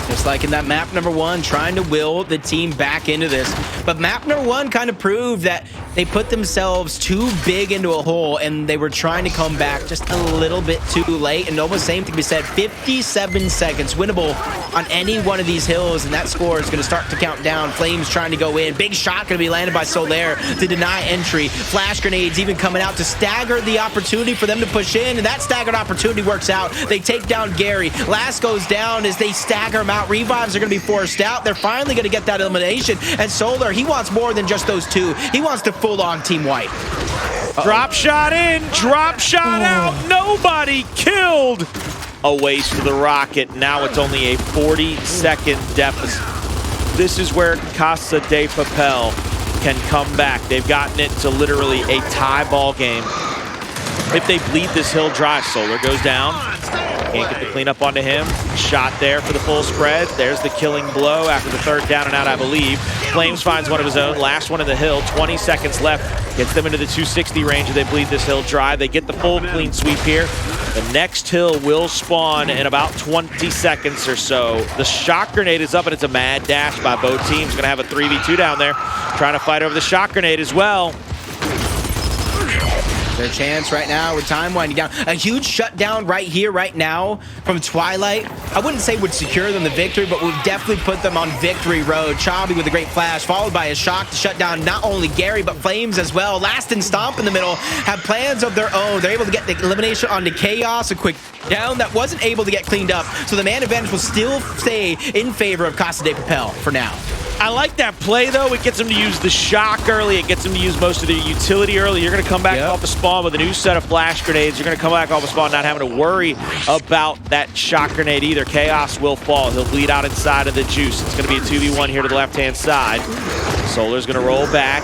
Just like in that map number 1, trying to will the team back into this. But map number 1 kind of proved that they put themselves too big into a hole and they were trying to come back just a little bit too late. And almost same thing we said, 57 seconds winnable on any one of these hills, and that score is going to start to count down. Flames trying to go in. Big shot going to be landed by Solaire to deny entry. Flash grenades even coming out to stagger the opportunity for them to push in, and that staggered opportunity works out. They take down Gary. Last goes down as they stagger him out. Revives are going to be forced out. They're finally going to get that elimination. And Solar, he wants more than just those 2. He wants to full-on team wipe. Drop shot in, drop shot out. Nobody killed. A waste of the rocket. Now it's only a 40-second deficit. This is where Casa de Papel can come back. They've gotten it to literally a tie ball game. If they bleed this hill dry, Solar goes down. Can't get the cleanup onto him. Shot there for the full spread. There's the killing blow after the 3rd down and out, I believe. Flames finds one of his own. Last one in the hill. 20 seconds left. Gets them into the 260 range as they bleed this hill dry. They get the full clean sweep here. The next hill will spawn in about 20 seconds or so. The shock grenade is up, and it's a mad dash by both teams. Going to have a 3v2 down there. Trying to fight over the shock grenade as well. Their chance right now with time winding down. A huge shutdown right here, right now from Twilight. I wouldn't say would secure them the victory, but would definitely put them on victory road. Chavi with a great flash, followed by a shock to shut down not only Gary, but Flames as well. Last and Stomp in the middle have plans of their own. They're able to get the elimination onto Chaos, a quick down that wasn't able to get cleaned up. So the man advantage will still stay in favor of Casa de Papel for now. I like that play, though. It gets them to use the shock early. It gets them to use most of their utility early. You're going to come back off the spawn with a new set of flash grenades. You're going to come back off the spawn not having to worry about that shock grenade either. Chaos will fall. He'll bleed out inside of the juice. It's going to be a 2v1 here to the left-hand side. Solar's going to roll back.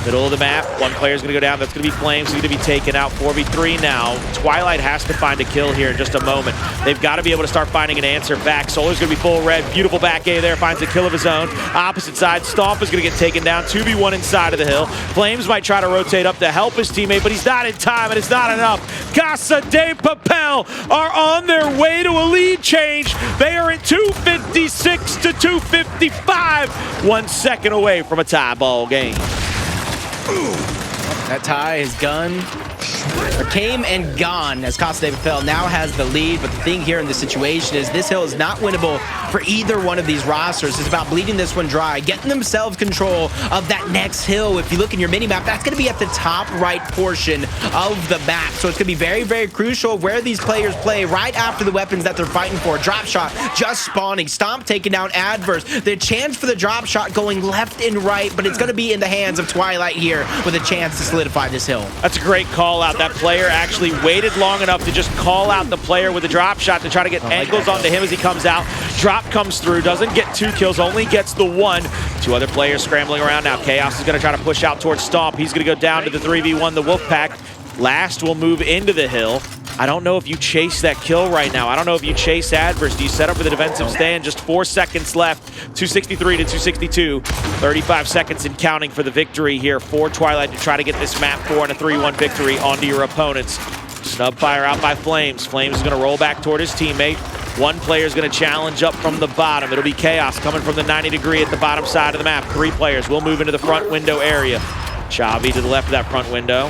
Middle of the map. One player's going to go down. That's going to be Flames. He's going to be taken out. 4v3 now. Twilight has to find a kill here in just a moment. They've got to be able to start finding an answer back. Solar's going to be full red. Beautiful back A there. Finds a kill of his own. Opposite side. Stomp is going to get taken down. 2v1 inside of the hill. Flames might try to rotate up to help his teammate, but he's not in time, and it's not enough. Casa de Papel are on their way to a lead change. They are at 256 to 255. 1 second away from a tie ball game. That tie is came and gone as Casa de Papel now has the lead. But the thing here in this situation is this hill is not winnable for either one of these rosters. It's about bleeding this one dry, getting themselves control of that next hill. If you look in your mini-map, that's going to be at the top right portion of the map. So it's going to be very, very crucial where these players play right after the weapons that they're fighting for. Drop shot just spawning. Stomp taking down Adverse. The chance for the drop shot going left and right, but it's going to be in the hands of Twilight here with a chance to solidify this hill. That's a great call out. That player actually waited long enough to just call out the player with a drop shot to try to get angles onto him as he comes out. Drop comes through, doesn't get 2 kills, only gets the 1. 2 other players scrambling around now. Chaos is going to try to push out towards Stomp. He's going to go down to the 3v1, the Wolfpack. Last will move into the hill. I don't know if you chase that kill right now. I don't know if you chase Adverse. Do you set up for the defensive stand? Just 4 seconds left. 263 to 262. 35 seconds and counting for the victory here for Twilight to try to get this map 4 and a 3-1 victory onto your opponents. Snub fire out by Flames. Flames is going to roll back toward his teammate. One player is going to challenge up from the bottom. It'll be Chaos coming from the 90 degree at the bottom side of the map. 3 players will move into the front window area. Chavi to the left of that front window.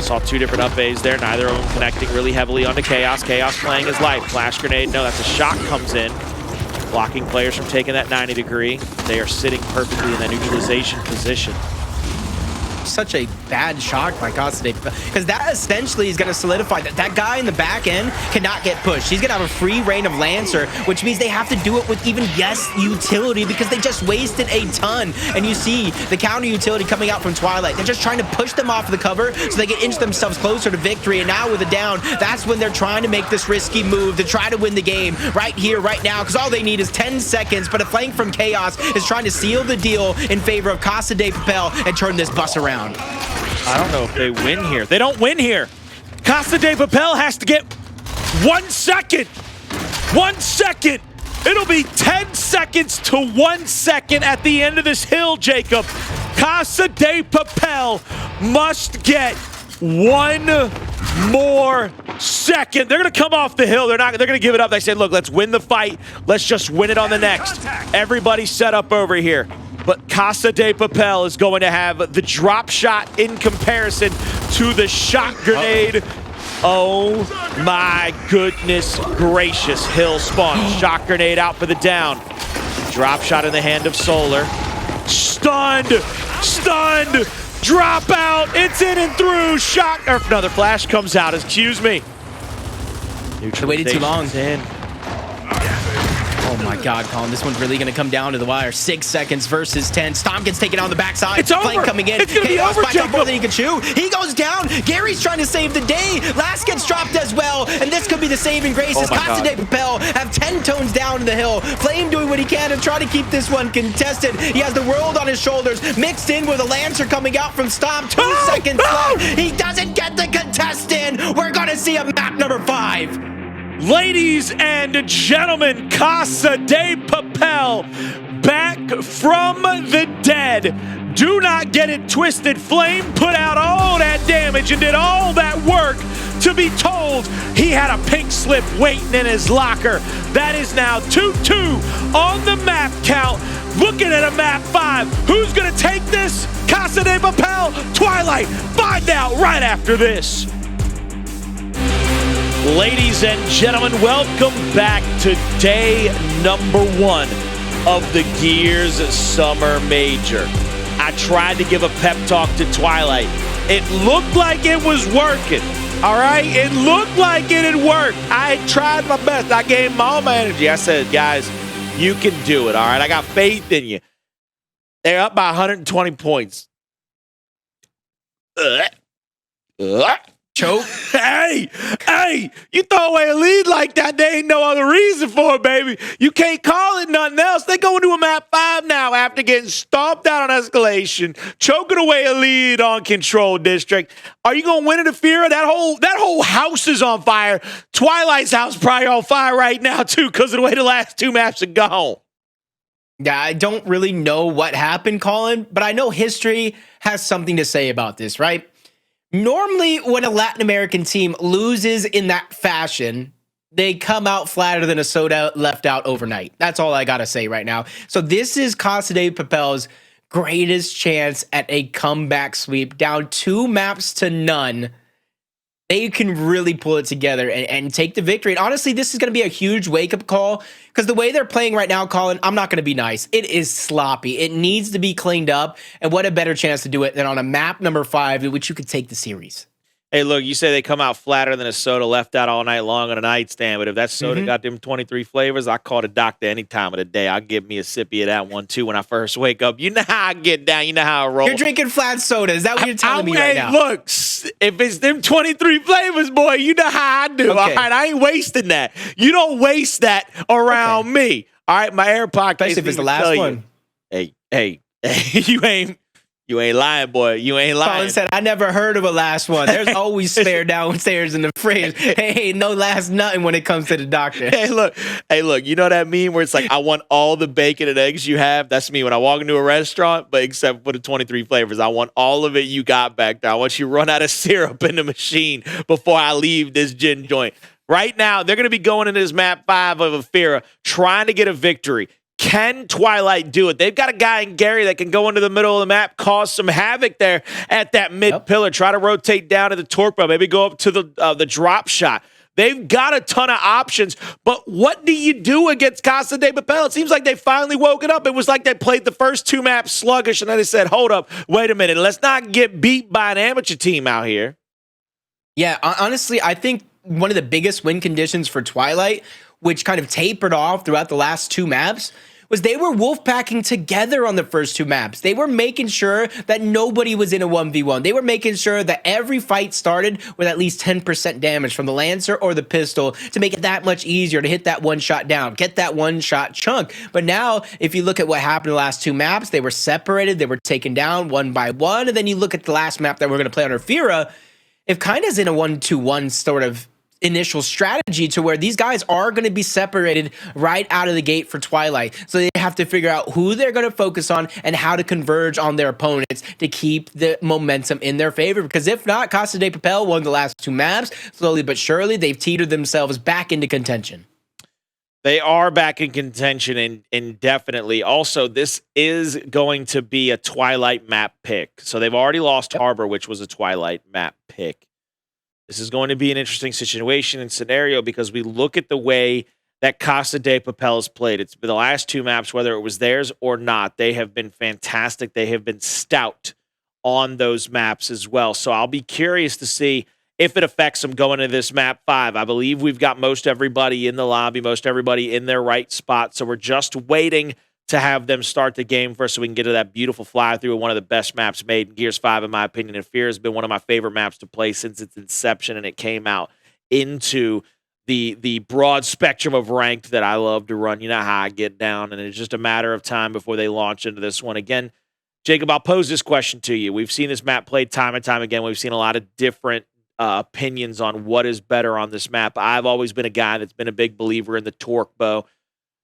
Saw 2 different up A's there, neither of them connecting really heavily onto Chaos. Chaos playing his life. Flash grenade, no, that's a shock comes in. Blocking players from taking that 90 degree. They are sitting perfectly in that neutralization position. Such a bad shock by Casa de Papel, because that essentially is going to solidify that guy in the back end cannot get pushed. He's going to have a free reign of Lancer, which means they have to do it with even utility because they just wasted a ton. And you see the counter utility coming out from Twilight. They're just trying to push them off the cover so they can inch themselves closer to victory. And now with a down, that's when they're trying to make this risky move to try to win the game right here, right now, because all they need is 10 seconds. But a flank from Chaos is trying to seal the deal in favor of Casa de Papel and turn this bus around. I don't know if they win here. They don't win here. Casa de Papel has to get 1 second. 1 second. It'll be 10 seconds to 1 second at the end of this hill, Jacob. Casa de Papel must get 1 more second. They're going to come off the hill. They're going to give it up. They said, look, let's win the fight. Let's just win it on the next. Everybody's set up over here. But Casa de Papel is going to have the drop shot in comparison to the shock grenade. Oh my goodness gracious. Hill spawn. Shock grenade out for the down. Drop shot in the hand of Solar. Stunned. Stunned. Drop out. It's in and through. Shock. Another flash comes out. Excuse me. They waited too long. In. Oh my God, Colin, this one's really going to come down to the wire. 6 seconds versus 10. Stomp gets taken on the backside. It's over. Flank coming in. It's going to be over, Jacob. More than he can chew. He goes down. Gary's trying to save the day. Last gets dropped as well. And this could be the saving grace as Casa de Papel have 10 tones down to the hill. Flame doing what he can to try to keep this one contested. He has the world on his shoulders, mixed in with a Lancer coming out from Stomp. 2 seconds left. He doesn't get the contest in. We're going to see a map number 5. Ladies and gentlemen, Casa de Papel back from the dead. Do not get it twisted. Flame put out all that damage and did all that work to be told he had a pink slip waiting in his locker. That is now 2-2 on the map count. Looking at a map 5. Who's going to take this? Casa de Papel, Twilight. Find out right after this. Ladies and gentlemen, welcome back to day number 1 of the Gears Summer Major. I tried to give a pep talk to Twilight. It looked like it was working, all right? It looked like it had worked. I tried my best. I gave them all my energy. I said, guys, you can do it, all right? I got faith in you. They're up by 120 points. Choke. Hey, you throw away a lead like that, there ain't no other reason for it, baby. You can't call it nothing else. They go into a map 5 now after getting stomped out on escalation, choking away a lead on Control District. Are you going to win it, Afira? That whole house is on fire. Twilight's house probably on fire right now, too, because of the way the last 2 maps have gone. Yeah, I don't really know what happened, Colin, but I know history has something to say about this, right? Normally, when a Latin American team loses in that fashion, they come out flatter than a soda left out overnight. That's all I got to say right now. So this is Casa de Papel's greatest chance at a comeback sweep. Down 2 maps to none. They can really pull it together and take the victory. And honestly, this is going to be a huge wake-up call because the way they're playing right now, Colin, I'm not going to be nice. It is sloppy. It needs to be cleaned up. And what a better chance to do it than on a map number 5 in which you could take the series. Hey, look, you say they come out flatter than a soda left out all night long on a nightstand, but if that soda got them 23 flavors, I call the doctor any time of the day. I'll give me a sippy of that one, too, when I first wake up. You know how I get down. You know how I roll. You're drinking flat soda. Is that what you're telling me right now? Look, if it's them 23 flavors, boy, you know how I do. Okay. All right, I ain't wasting that. You don't waste that around me. All right, my AirPod case. Especially if it's the last one. Hey, you ain't lying, boy. You ain't lying. Colin said, I never heard of a last one. There's always spare downstairs in the fridge. Hey, no last nothing when it comes to the doctor. Hey, look, you know that meme where it's like, I want all the bacon and eggs you have? That's me when I walk into a restaurant, but except for the 23 flavors. I want all of it you got back there. I want you to run out of syrup in the machine before I leave this gin joint. Right now, they're going to be going into this map 5 of Afira, trying to get a victory. Can Twilight do it? They've got a guy in Gary that can go into the middle of the map, cause some havoc there at that mid pillar, try to rotate down to the torque, maybe go up to the drop shot. They've got a ton of options, but what do you do against Casa de Papel? It seems like they finally woke it up. It was like they played the first 2 maps sluggish, and then they said, hold up, wait a minute, let's not get beat by an amateur team out here. Yeah, honestly, I think one of the biggest win conditions for Twilight, which kind of tapered off throughout the last 2 maps, was they were wolfpacking together on the first 2 maps. They were making sure that nobody was in a 1v1. They were making sure that every fight started with at least 10% damage from the Lancer or the pistol to make it that much easier to hit that one shot down, get that one shot chunk. But now, if you look at what happened in the last 2 maps, they were separated, they were taken down one by one, and then you look at the last map that we're going to play on Afira, if Kinda's in a 1-2-1 sort of initial strategy to where these guys are going to be separated right out of the gate for Twilight. So they have to figure out who they're going to focus on and how to converge on their opponents to keep the momentum in their favor. Because if not, Casa de Papel won the last 2 maps. Slowly but surely, they've teetered themselves back into contention. They are back in contention indefinitely. Also, this is going to be a Twilight map pick. So they've already lost Harbor, which was a Twilight map pick. This is going to be an interesting situation and scenario because we look at the way that Casa de Papel has played. It's been the last 2 maps, whether it was theirs or not, they have been fantastic. They have been stout on those maps as well. So I'll be curious to see if it affects them going into this map 5. I believe we've got most everybody in the lobby, most everybody in their right spot. So we're just waiting to have them start the game first so we can get to that beautiful fly through one of the best maps made in Gears 5, in my opinion. And Fear has been one of my favorite maps to play since its inception, and it came out into the broad spectrum of ranked that I love to run. You know how I get down, and it's just a matter of time before they launch into this one. Again, Jacob, I'll pose this question to you. We've seen this map played time and time again. We've seen a lot of different opinions on what is better on this map. I've always been a guy that's been a big believer in the torque bow.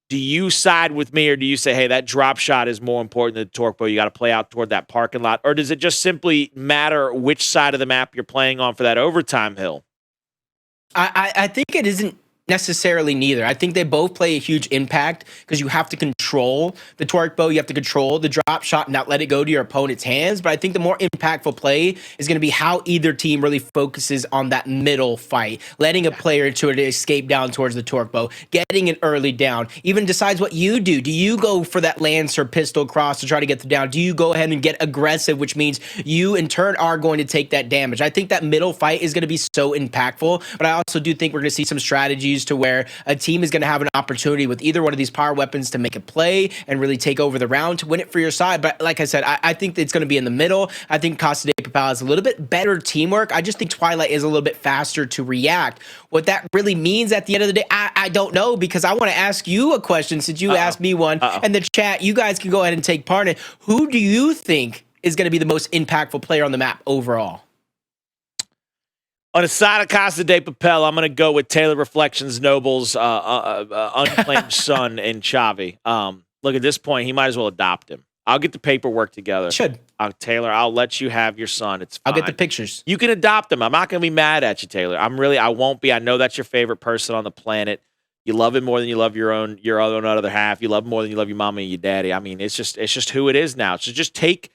Do you side with me, or do you say, hey, that drop shot is more important than the torque bow? You got to play out toward that parking lot. Or does it just simply matter which side of the map you're playing on for that overtime hill? I think it isn't necessarily neither. I think they both play a huge impact because you have to control the torque bow, you have to control the drop shot and not let it go to your opponent's hands. But I think the more impactful play is going to be how either team really focuses on that middle fight, letting a player to escape down towards the torque bow, getting an early down, even decides what you do. Do you go for that Lancer pistol cross to try to get the down? Do you go ahead and get aggressive, which means you in turn are going to take that damage? I think that middle fight is going to be so impactful, but I also do think we're going to see some strategies strategies to where a team is going to have an opportunity with either one of these power weapons to make a play and really take over the round to win it for your side. But like I said, I think it's going to be in the middle. I think Casa de Papel has a little bit better teamwork. I just think Twilight is a little bit faster to react. What that really means at the end of the day, I don't know, because I want to ask you a question since you asked me one. And the chat, you guys can go ahead and take part in it. Who do you think is going to be the most impactful player on the map overall? On the side of Casa de Papel, I'm going to go with Taylor Reflections Noble's unclaimed son in Xavi. Look, at this point, he might as well adopt him. I'll get the paperwork together. Should. Taylor, I'll let you have your son. It's fine. I'll get the pictures. You can adopt him. I'm not going to be mad at you, Taylor. I won't be. I know that's your favorite person on the planet. You love him more than you love your own other half. You love him more than you love your mama and your daddy. I mean, it's just who it is now. So just take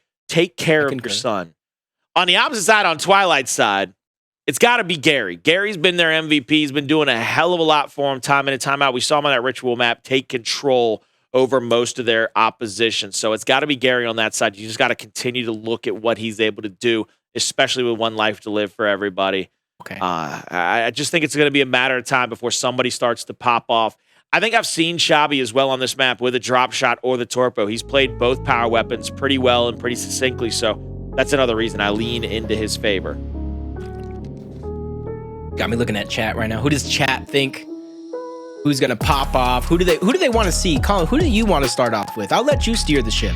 care of your son. On the opposite side, on Twilight's side, it's got to be Gary. Gary's been their MVP. He's been doing a hell of a lot for him time in and time out. We saw him on that ritual map take control over most of their opposition. So it's got to be Gary on that side. You just got to continue to look at what he's able to do, especially with one life to live for everybody. Okay. I just think it's going to be a matter of time before somebody starts to pop off. I think I've seen Xavi as well on this map with a drop shot or the torpo. He's played both power weapons pretty well and pretty succinctly. So that's another reason I lean into his favor. Got me looking at chat right now. Who does chat think? Who's gonna pop off? Who do they want to see? Colin, who do you want to start off with? I'll let you steer the ship.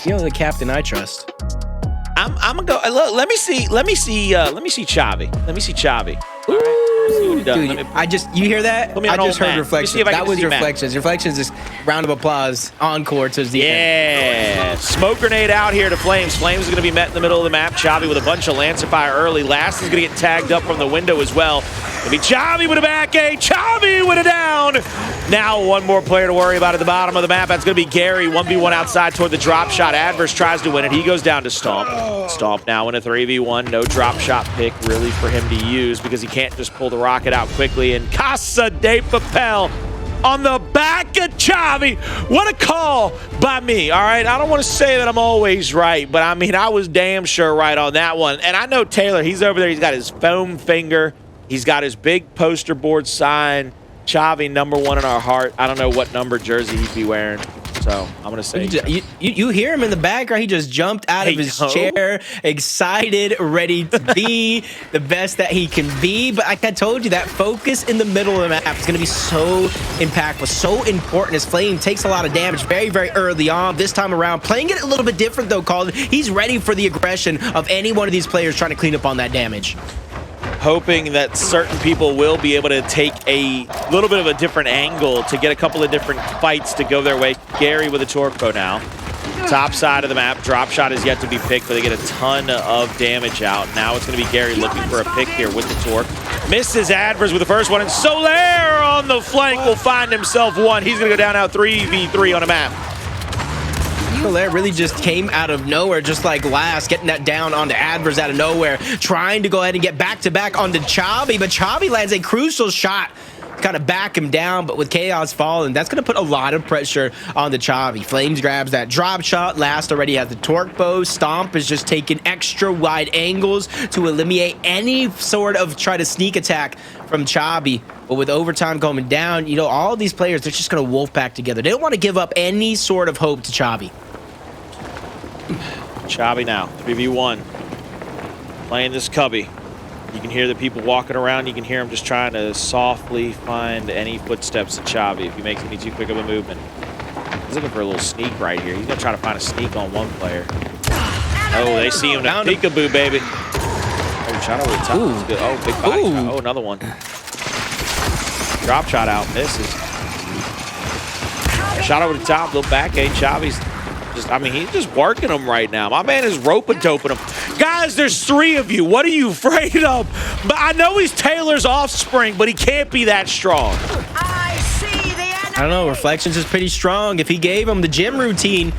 You're the captain I trust. I'm gonna go. Let me see Xavi. Let me see Xavi. Ooh, Dude, you hear that? Put me on I just hold, heard man. Reflections. That was Reflections. Reflections is round of applause. Encore to the end. Yeah. Smoke grenade out here to Flames. Flames is going to be met in the middle of the map. Xavi with a bunch of Lancer fire early. Last is going to get tagged up from the window as well. It'll be Xavi with a back A. Xavi with a down. Now one more player to worry about at the bottom of the map. That's going to be Gary. 1v1 outside toward the drop shot. Adverse tries to win it. He goes down to Stomp. Stomp now in a 3v1. No drop shot pick really for him to use because he can't just pull the rocket out quickly. And Casa de Papel on the back of Xavi. What a call by me, all right? I don't want to say that I'm always right, but I mean, I was damn sure right on that one. And I know Taylor, he's over there. He's got his foam finger. He's got his big poster board sign. Xavi, #1 in our heart. I don't know what number jersey he'd be wearing. So I'm going to say you hear him in the background. He just jumped out of his chair, excited, ready to be the best that he can be. But like I told you, that focus in the middle of the map is going to be so impactful, so important, as Flame takes a lot of damage very, very early on. This time around, playing it a little bit different, though, Colin. He's ready for the aggression of any one of these players trying to clean up on that damage. Hoping that certain people will be able to take a little bit of a different angle to get a couple of different fights to go their way. Gary with a torpo now. Top side of the map. Drop shot is yet to be picked, but they get a ton of damage out. Now it's going to be Gary looking for a pick here with the torque. Misses Adverse with the first one, and Solaire on the flank will find himself one. He's going to go down now 3v3 on a map. Solaire really just came out of nowhere, just like last, getting that down onto Adverse out of nowhere, trying to go ahead and get back-to-back onto Xavi, but Xavi lands a crucial shot to kind of back him down, but with Chaos falling, that's going to put a lot of pressure on the Xavi. Flames grabs that drop shot. Last already has the torque bow. Stomp is just taking extra wide angles to eliminate any sort of try to sneak attack from Xavi. But with overtime coming down, you know, all these players, they're just going to wolf pack together. They don't want to give up any sort of hope to Xavi. Xavi now, 3v1. Playing this cubby. You can hear the people walking around. You can hear him just trying to softly find any footsteps of Xavi if he makes any too quick of a movement. He's looking for a little sneak right here. He's going to try to find a sneak on one player. Oh, they see him now. Peekaboo, baby. Oh, shot over the top. That's good. Oh, big body shot. Oh, another one. Drop shot out. Misses. Shot over the top. Little back eight. Xavi's just, I mean, he's just working them right now. My man is rope-a-doping them. Guys, there's 3 of you. What are you afraid of? But I know he's Taylor's offspring, but he can't be that strong. I see the enemy. I don't know. Reflections is pretty strong. If he gave him the gym routine,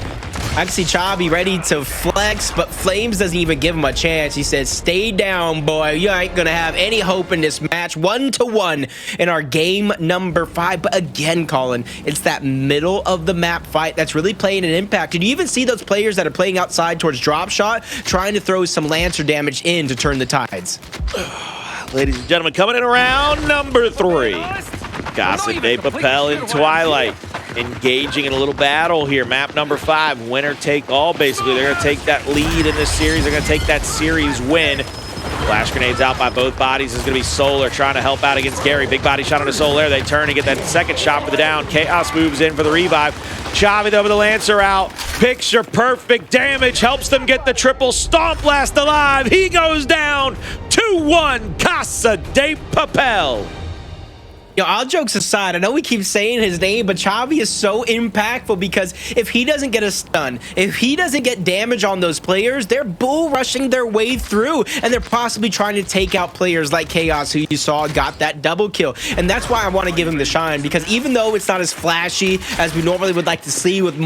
I can see Xavi ready to flex, but Flames doesn't even give him a chance. He says, stay down, boy. You ain't going to have any hope in this match. 1-1 in our game number 5. But again, Colin, it's that middle of the map fight that's really playing an impact. Did you even see those players that are playing outside towards drop shot, trying to throw some Lancer damage in to turn the tides? Ladies and gentlemen, coming in around number 3. Casa de Papel and Twilight engaging in a little battle here. Map number 5, winner take all, basically. They're going to take that lead in this series. They're going to take that series win. Flash grenades out by both bodies is going to be Solar trying to help out against Gary. Big body shot on the Solar. They turn and get that second shot for the down. Chaos moves in for the revive. Chavi though with the Lancer out. Picture perfect damage. Helps them get the triple stomp blast alive. He goes down. 2-1 Casa de Papel. Yo, all jokes aside, I know we keep saying his name, but Chavi is so impactful because if he doesn't get a stun, if he doesn't get damage on those players, they're bull rushing their way through, and they're possibly trying to take out players like Chaos, who you saw got that double kill. And that's why I want to give him the shine, because even though it's not as flashy as we normally would like to see with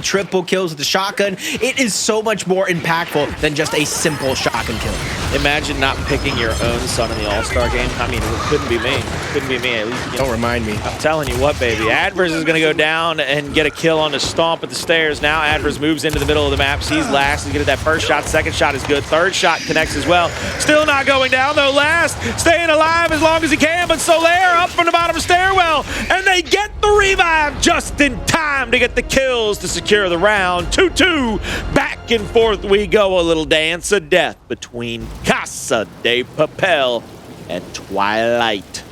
triple kills with the shotgun, it is so much more impactful than just a simple shotgun kill. Imagine not picking your own son in the All-Star game. I mean, it couldn't be me. Couldn't be me. At least, don't remind me. I'm telling you what, baby. Advers is going to go down and get a kill on the stomp at the stairs. Now Advers moves into the middle of the map. Sees Last. He's going to get that first shot. Second shot is good. Third shot connects as well. Still not going down, though. Last staying alive as long as he can, but Solaire up from the bottom of the stairwell, and they get the revive just in time to get the kills to secure the round. 2-2. Back and forth we go. A little dance of death between Casa de Papel and Twilight.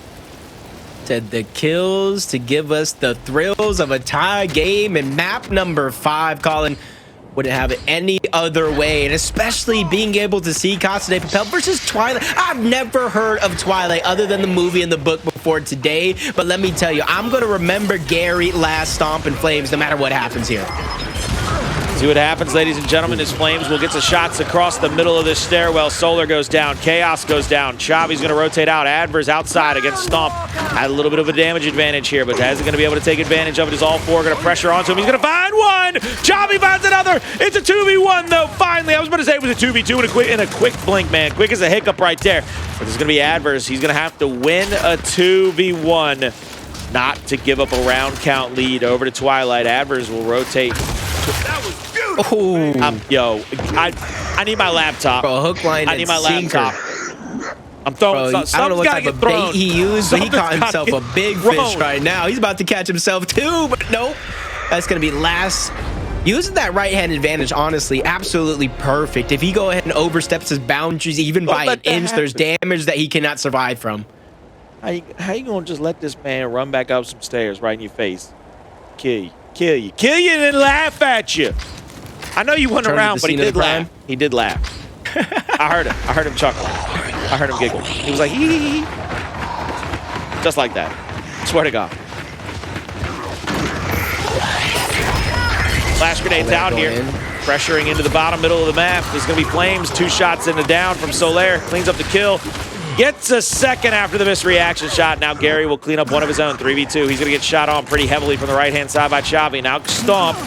The kills to give us the thrills of a tie game in map number 5. Colin, wouldn't have it any other way, and especially being able to see Casa de Papel versus Twilight. I've never heard of Twilight other than the movie and the book before today, but let me tell you, I'm going to remember Gary Last Stomp and Flames no matter what happens here. See what happens, ladies and gentlemen, as Flames will get the shots across the middle of this stairwell. Solar goes down. Chaos goes down. Chavi's going to rotate out. Advers outside against Stomp. Had a little bit of a damage advantage here, but isn't going to be able to take advantage of it as all four are going to pressure onto him. He's going to find one. Chavi finds another. It's a 2v1, though, finally. I was about to say it was a 2v2 in a quick blink, man. Quick as a hiccup right there. But this is going to be Advers. He's going to have to win a 2v1 not to give up a round count lead over to Twilight. Advers will rotate. That was beautiful. Yo, I need my laptop. Bro, hook, line, I need my sinker. laptop. I'm throwing. Bro, I don't know what type of bait he used, but he caught himself a big fish right now. He's about to catch himself too, but nope. That's going to be Last. Using that right-hand advantage, honestly, absolutely perfect. If he go ahead and oversteps his boundaries even by an inch, there's damage that he cannot survive from. How you going to just let this man run back up some stairs right in your face? Kill you. Kill you. Kill you and then laugh at you. I know you went around, but he did laugh. He did laugh. I heard him. I heard him chuckle. I heard him giggle. He was like, hee. Just like that. Swear to God. Flash grenades out here. Pressuring into the bottom middle of the map. There's going to be Flames. 2 shots in the down from Solaire. Cleans up the kill. Gets a second after the missed reaction shot. Now Gary will clean up one of his own. 3v2. He's going to get shot on pretty heavily from the right-hand side by Chavi. Now Stomp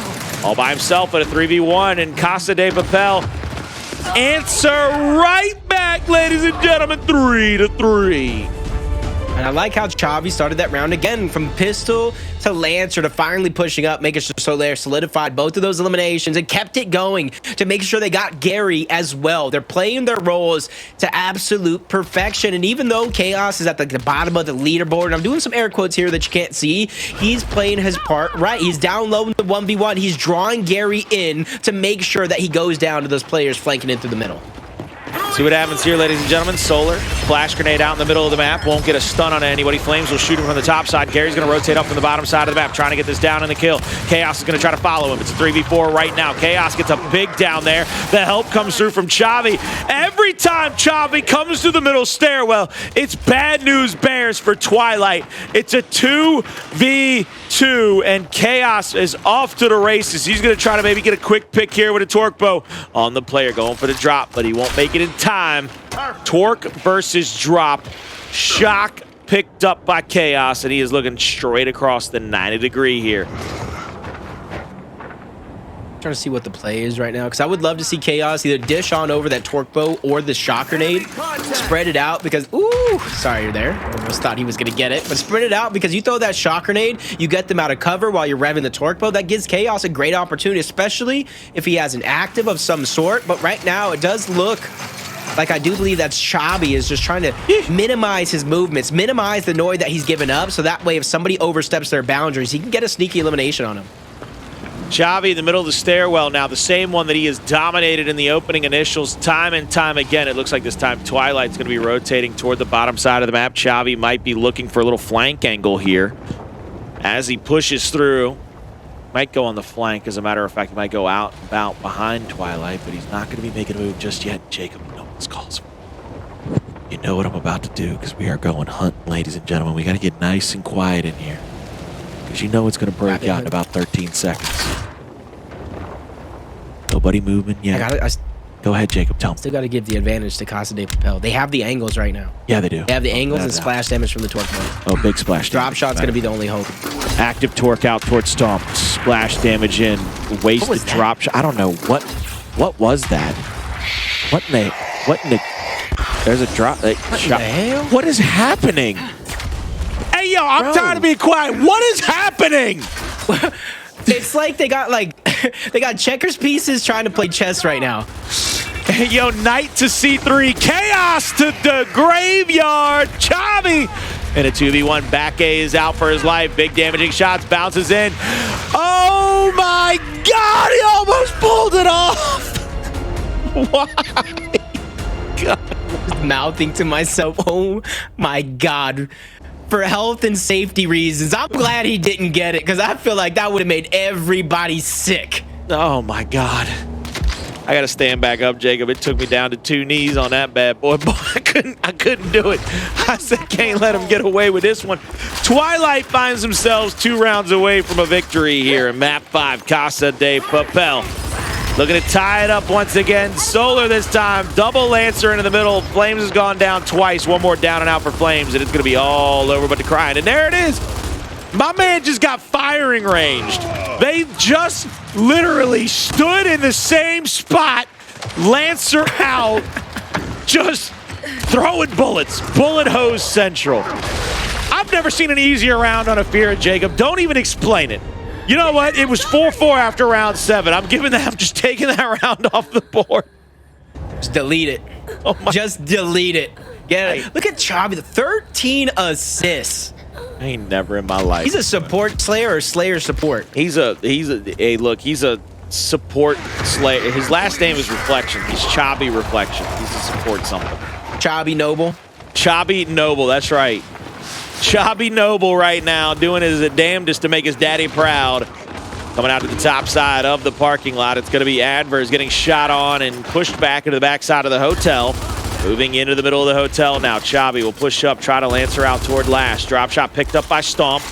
all by himself at a 3v1. And Casa de Papel answer right back, ladies and gentlemen. 3-3. And I like how Chavi started that round again from pistol to Lancer to finally pushing up, making sure Solaire solidified both of those eliminations and kept it going to make sure they got Gary as well. They're playing their roles to absolute perfection. And even though Chaos is at the bottom of the leaderboard, and I'm doing some air quotes here that you can't see, he's playing his part right. He's down low in the 1v1. He's drawing Gary in to make sure that he goes down to those players flanking in through the middle. See what happens here, ladies and gentlemen. Solar, flash grenade out in the middle of the map. Won't get a stun on anybody. Flames will shoot him from the top side. Gary's going to rotate up from the bottom side of the map, trying to get this down in the kill. Chaos is going to try to follow him. It's a 3v4 right now. Chaos gets a big down there. The help comes through from Chavi. Every time Chavi comes to the middle stairwell, it's bad news bears for Twilight. It's a 2v2, and Chaos is off to the races. He's going to try to maybe get a quick pick here with a torque bow on the player, going for the drop, but he won't make it in time. Torque versus drop. Shock picked up by Chaos, and he is looking straight across the 90-degree here. Trying to see what the play is right now, because I would love to see Chaos either dish on over that torque bow or the shock grenade, spread it out because sorry, you're there. I almost thought he was gonna get it, but spread it out because you throw that shock grenade, you get them out of cover while you're revving the torque bow. That gives Chaos a great opportunity, especially if he has an active of some sort. But right now it does look like I do believe that Chabi is just trying to minimize his movements, minimize the noise that he's given up, so that way if somebody oversteps their boundaries, he can get a sneaky elimination on him. Chabi in the middle of the stairwell now, the same one that he has dominated in the opening initials time and time again. It looks like this time Twilight's going to be rotating toward the bottom side of the map. Chabi might be looking for a little flank angle here as he pushes through. Might go on the flank, as a matter of fact. He might go out and about behind Twilight, but he's not going to be making a move just yet. Jacob, no one's calls. You know what I'm about to do, because we are going hunting, ladies and gentlemen. We got to get nice and quiet in here, because you know it's going to break out in about 13 seconds. Nobody moving yet. Go ahead, Jacob. Tell me. Still got to give the advantage to Casa de Papel. They have the angles right now. Yeah, they do. They have the angles and splash damage from the torque mode. Oh, big splash. Drop shot's going to be the only hope. Active torque out towards Stomp. Splash damage in. Wasted drop shot. I don't know. What was that? What in the... There's a drop... shot. The hell? What is happening? Hey, yo, I'm tired of being quiet. What is happening? It's like they got they got checkers pieces trying to play chess right now. Hey, yo, knight to C3. Chaos to the graveyard. Chabi. And a 2v1. Back A is out for his life. Big damaging shots. Bounces in. Oh, my God. He almost pulled it off. Why? God. Mouthing to myself, oh, my God. For health and safety reasons, I'm glad he didn't get it, because I feel like that would have made everybody sick. Oh, my God. I got to stand back up, Jacob. It took me down to 2 knees on that bad boy. Boy, I couldn't do it. I said, can't let him get away with this one. Twilight finds themselves 2 rounds away from a victory here in Map 5, Casa de Papel. Looking to tie it up once again. Solar this time. Double Lancer into the middle. Flames has gone down twice. One more down and out for Flames, and it's going to be all over but the crying. And there it is. My man just got firing ranged. They just literally stood in the same spot. Lancer out. Just throwing bullets. Bullet hose central. I've never seen an easier round on a Fear, Jacob. Don't even explain it. You know what? It was 4-4 after round 7. I'm just taking that round off the board. Just delete it. Oh my. Just delete it. Get it. Look at Chabi, the 13 assists. I ain't never in my life. He's a support slayer or slayer support. He's a support slayer. His last name is Reflection. He's Chabi Reflection. He's a support something. Chabi Noble. Chabi Noble, that's right. Chabi Noble right now doing his damnedest to make his daddy proud. Coming out to the top side of the parking lot. It's going to be Adverse getting shot on and pushed back into the backside of the hotel. Moving into the middle of the hotel now. Chabi will push up, try to Lancer out toward last. Drop shot picked up by Stomp.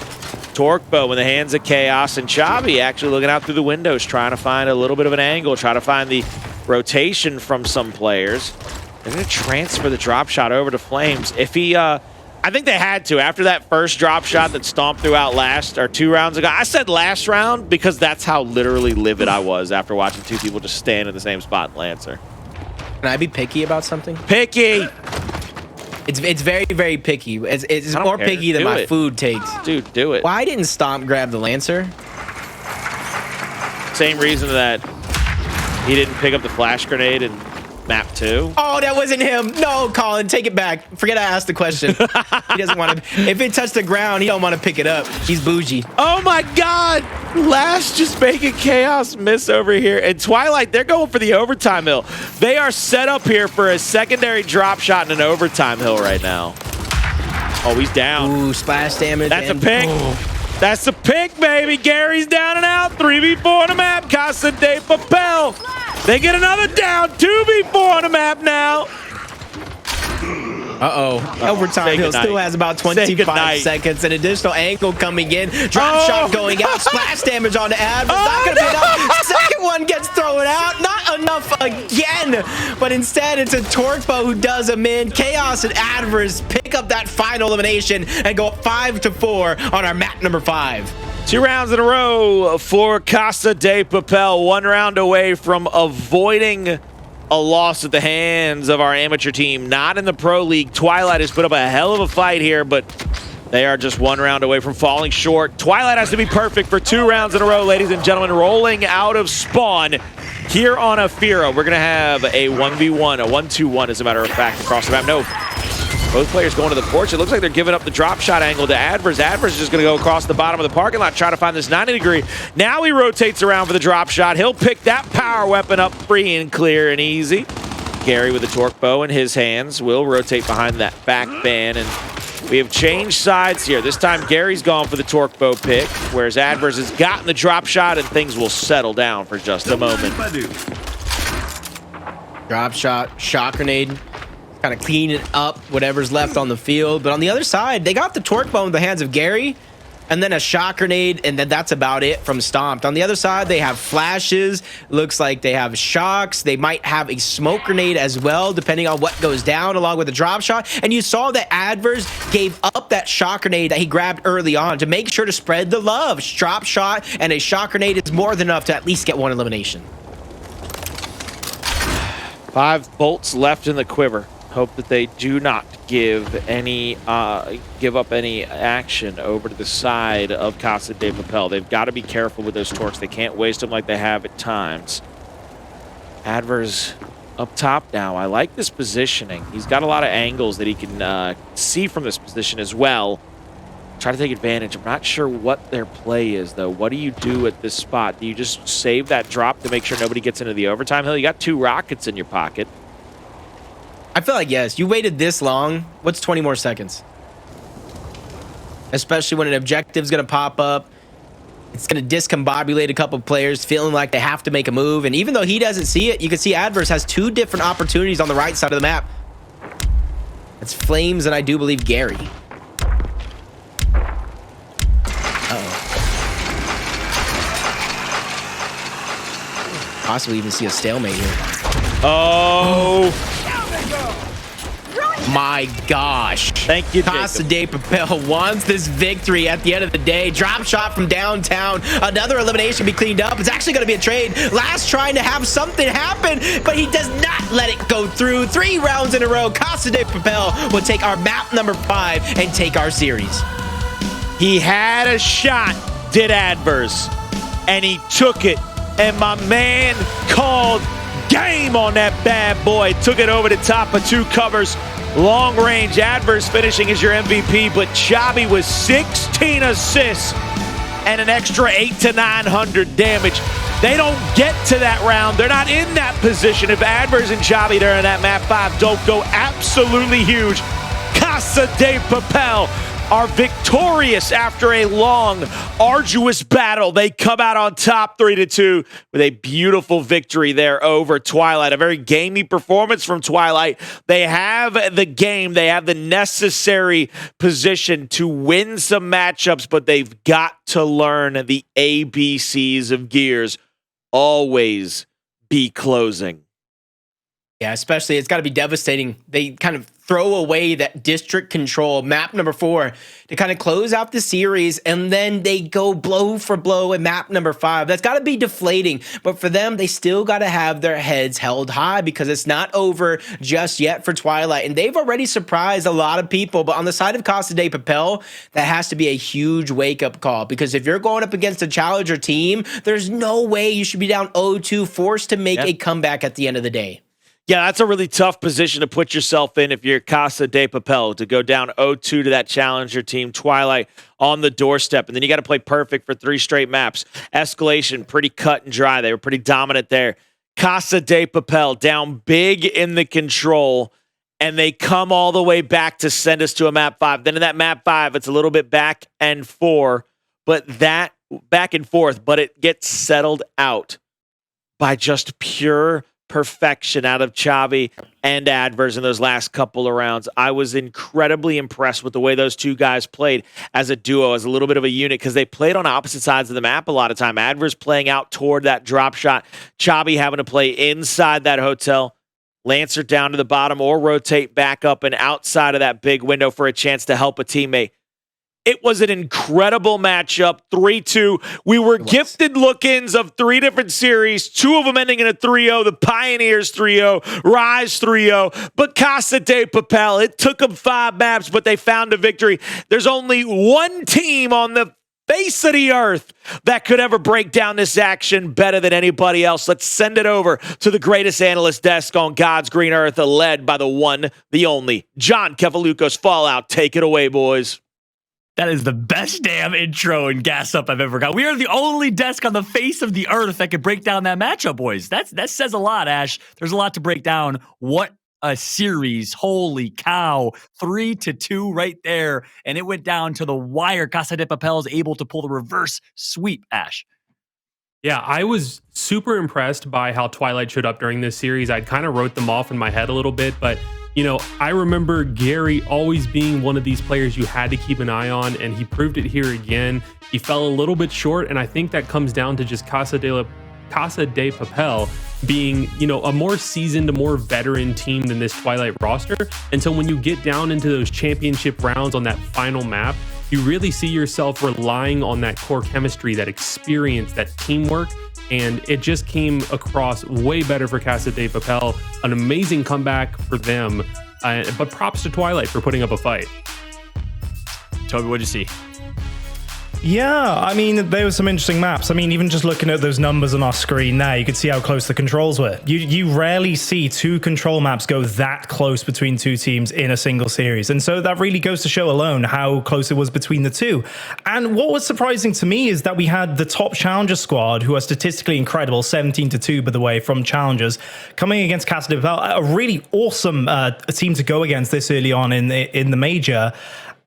Torque bow in the hands of Chaos, and Chabi actually looking out through the windows, trying to find a little bit of an angle, try to find the rotation from some players. They're going to transfer the drop shot over to Flames. If he... I think they had to. After that first drop shot that Stomp threw out last, or 2 rounds ago. I said last round because that's how literally livid I was after watching 2 people just stand in the same spot and Lancer. Can I be picky about something? Picky! It's very, very picky. It's more picky than my food takes. Dude, do it. Why didn't Stomp grab the Lancer? Same reason that he didn't pick up the flash grenade and Map 2. Oh, that wasn't him. No, Colin, take it back. Forget I asked the question. He doesn't want to. If it touched the ground, he don't want to pick it up. He's bougie. Oh my God! Last just making Chaos miss over here. And Twilight, they're going for the overtime hill. They are set up here for a secondary drop shot and an overtime hill right now. Oh, he's down. Ooh, splash damage. That's a pick. Oh. That's a pick, baby. Gary's down and out. 3v4 on the map. Casa de Papel. They get another down. 2v4 on the map now. Overtime hill still has about 25 seconds. An additional angle coming in. Drop shot going out. Splash damage on the ad. But not going to be enough. Second one gets thrown out. Not enough again. But instead, it's a torque bow who does him in. Chaos and Adverse pick up that final elimination and go 5-4 on our map number 5. 2 rounds in a row for Casa de Papel. 1 round away from avoiding a loss at the hands of our amateur team. Not in the Pro League. Twilight has put up a hell of a fight here, but They are just 1 round away from falling short. Twilight has to be perfect for 2 rounds in a row, ladies and gentlemen. Rolling out of spawn here on Afira. We're going to have a 1v1, a 1-2-1 as a matter of fact, across the map. No, both players going to the porch. It looks like they're giving up the drop shot angle to Adverse. Adverse is just going to go across the bottom of the parking lot, try to find this 90 degree. Now he rotates around for the drop shot. He'll pick that power weapon up free and clear and easy. Gary with the torque bow in his hands will rotate behind that back band, and we have changed sides here. This time Gary's gone for the torque bow pick, whereas Adverse has gotten the drop shot, and things will settle down for just a moment. Drop shot, shock grenade, kind of cleaning up whatever's left on the field. But on the other side, they got the torque bow in the hands of Gary, and then a shock grenade, and then that's about it from Stomped. On the other side, they have flashes. Looks like they have shocks. They might have a smoke grenade as well, depending on what goes down, along with the drop shot. And you saw that Adverse gave up that shock grenade that he grabbed early on to make sure to spread the love. Drop shot and a shock grenade is more than enough to at least get 1 elimination. 5 bolts left in the quiver. Hope that they do not give up any action over to the side of Casa de Papel. They've got to be careful with those torques. They can't waste them like they have at times. Adverse up top now. I like this positioning. He's got a lot of angles that he can see from this position as well. Try to take advantage. I'm not sure what their play is, though. What do you do at this spot? Do you just save that drop to make sure nobody gets into the overtime hill? You got 2 rockets in your pocket. I feel like, yes, you waited this long. What's 20 more seconds? Especially when an objective's going to pop up. It's going to discombobulate a couple of players, feeling like they have to make a move. And even though he doesn't see it, you can see Adverse has 2 different opportunities on the right side of the map. It's Flames and I do believe Gary. Uh-oh. Possibly even see a stalemate here. Oh. My gosh. Thank you, Casa de Papel wants this victory at the end of the day. Drop shot from downtown. Another elimination be cleaned up. It's actually going to be a trade. Last trying to have something happen, but he does not let it go through. 3 rounds in a row. Casa de Papel will take our map number 5 and take our series. He had a shot, did Adverse, and he took it. And my man called game on that bad boy. Took it over the top of 2 covers. Long range. Adverse finishing as your MVP, but Chabi was 16 assists and an extra 800 to 900 damage. They don't get to that round. They're not in that position. If Adverse and Chabi during that map 5 don't go absolutely huge, Casa de Papel are victorious after a long, arduous battle. They come out on top 3-2 with a beautiful victory there over Twilight. A very gamey performance from Twilight. They have the game. They have the necessary position to win some matchups, but they've got to learn the ABCs of Gears. Always be closing. Yeah, especially it's got to be devastating. They kind of throw away that district control, map number 4, to kind of close out the series, and then they go blow for blow in map number 5. That's got to be deflating. But for them, they still got to have their heads held high because it's not over just yet for Twilight. And they've already surprised a lot of people. But on the side of Casa de Papel, that has to be a huge wake-up call, because if you're going up against a challenger team, there's no way you should be down 0-2, forced to make a comeback at the end of the day. Yeah, that's a really tough position to put yourself in if you're Casa de Papel, to go down 0-2 to that challenger team. Twilight on the doorstep, and then you got to play perfect for 3 straight maps. Escalation, pretty cut and dry. They were pretty dominant there. Casa de Papel down big in the control, and they come all the way back to send us to a map 5. Then in that map 5, it's a little bit back and forth, but it gets settled out by just pure perfection out of Chavi and Adverse in those last couple of rounds. I was incredibly impressed with the way those 2 guys played as a duo, as a little bit of a unit, because they played on opposite sides of the map a lot of time. Adverse playing out toward that drop shot, Chavi having to play inside that hotel, Lancer down to the bottom or rotate back up and outside of that big window for a chance to help a teammate. It was an incredible matchup, 3-2. We were gifted look-ins of 3 different series, 2 of them ending in a 3-0, the Pioneers 3-0, Rise 3-0, but Casa de Papel, it took them 5 maps, but they found a victory. There's only one team on the face of the earth that could ever break down this action better than anybody else. Let's send it over to the greatest analyst desk on God's green earth, led by the one, the only, John Kevalucos. Fallout. Take it away, boys. That is the best damn intro and gas up I've ever got. We are the only desk on the face of the earth that could break down that matchup, boys. That says a lot, Ash. There's a lot to break down. What a series. Holy cow. 3-2 right there. And it went down to the wire. Casa de Papel is able to pull the reverse sweep, Ash. Yeah, I was super impressed by how Twilight showed up during this series. I kind of wrote them off in my head a little bit, but you know, I remember Gary always being one of these players you had to keep an eye on, and he proved it here again. He fell a little bit short, and I think that comes down to just Casa de Papel being, you know, a more seasoned, more veteran team than this Twilight roster. And so when you get down into those championship rounds on that final map, you really see yourself relying on that core chemistry, that experience, that teamwork. And it just came across way better for Casa de Papel. An amazing comeback for them. But props to Twilight for putting up a fight. Toby, what'd you see? Yeah, I mean, there were some interesting maps. I mean, even just looking at those numbers on our screen now, you could see how close the controls were. You rarely see 2 control maps go that close between 2 teams in a single series. And so that really goes to show alone how close it was between the 2. And what was surprising to me is that we had the top Challenger squad, who are statistically incredible, 17-2, by the way, from Challengers, coming against Casa de Papel, a really awesome team to go against this early on in the major.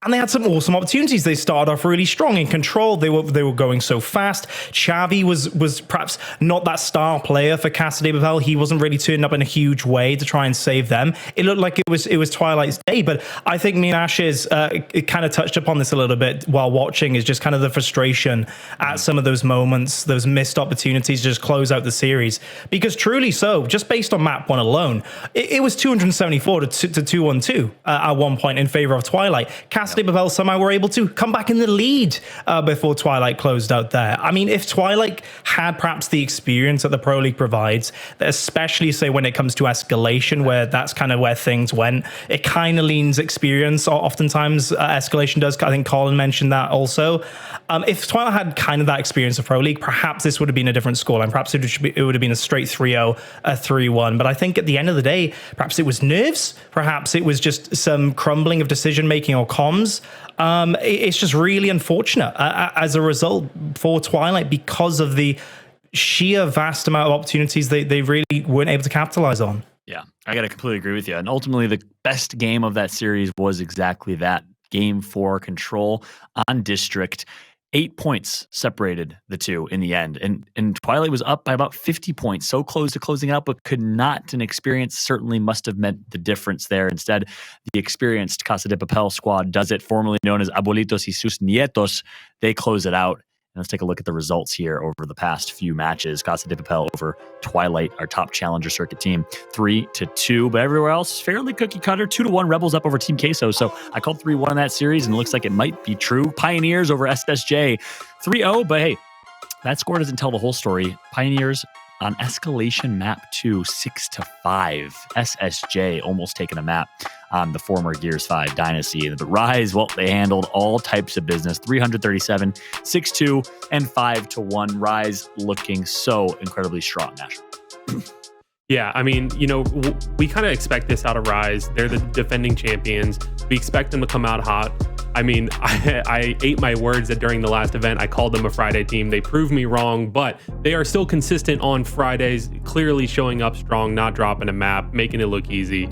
And they had some awesome opportunities. They started off really strong in control. They were going so fast. Xavi was perhaps not that star player for Casa de Papel. He wasn't really turning up in a huge way to try and save them. It looked like it was Twilight's day. But I think me and Ashes it kind of touched upon this a little bit while watching, is just kind of the frustration at some of those moments, those missed opportunities to just close out the series. Because truly so, just based on map 1 alone, it was 274 to 212 at one point in favor of Twilight. Casa de Papel somehow were able to come back in the lead before Twilight closed out there. I mean, if Twilight had perhaps the experience that the Pro League provides, especially say when it comes to escalation, where that's kind of where things went, it kind of leans experience. Oftentimes escalation does. I think Colin mentioned that also. If Twilight had kind of that experience of Pro League, perhaps this would have been a different scoreline. Perhaps it would have been a straight 3-0, a 3-1. But I think at the end of the day, perhaps it was nerves. Perhaps it was just some crumbling of decision making or comms. It's just really unfortunate as a result for Twilight, because of the sheer vast amount of opportunities they really weren't able to capitalize on. Yeah, I got to completely agree with you. And ultimately, the best game of that series was exactly that. Game 4 control on District. 8 points separated the 2 in the end. And Twilight was up by about 50 points, so close to closing out, but could not. An experience certainly must have meant the difference there. Instead, the experienced Casa de Papel squad does it, formerly known as Abuelitos y sus Nietos. They close it out. And let's take a look at the results here over the past few matches. Casa de Papel over Twilight, our top Challenger Circuit team, 3-2. But everywhere else, fairly cookie cutter. 2-1 Rebels up over Team Queso. So I called 3-1 in that series, and it looks like it might be true. Pioneers over SSJ, 3-0. But hey, that score doesn't tell the whole story. Pioneers on Escalation Map 2, 6-5. SSJ almost taking a map on the former Gears 5 Dynasty. The Rise, well, they handled all types of business. 337, 6-2, and 5-1. Rise looking so incredibly strong, Nash. Yeah, I mean, you know, we kind of expect this out of Rise. They're the defending champions. We expect them to come out hot. I mean, I ate my words that during the last event, I called them a Friday team. They proved me wrong, but they are still consistent on Fridays, clearly showing up strong, not dropping a map, making it look easy.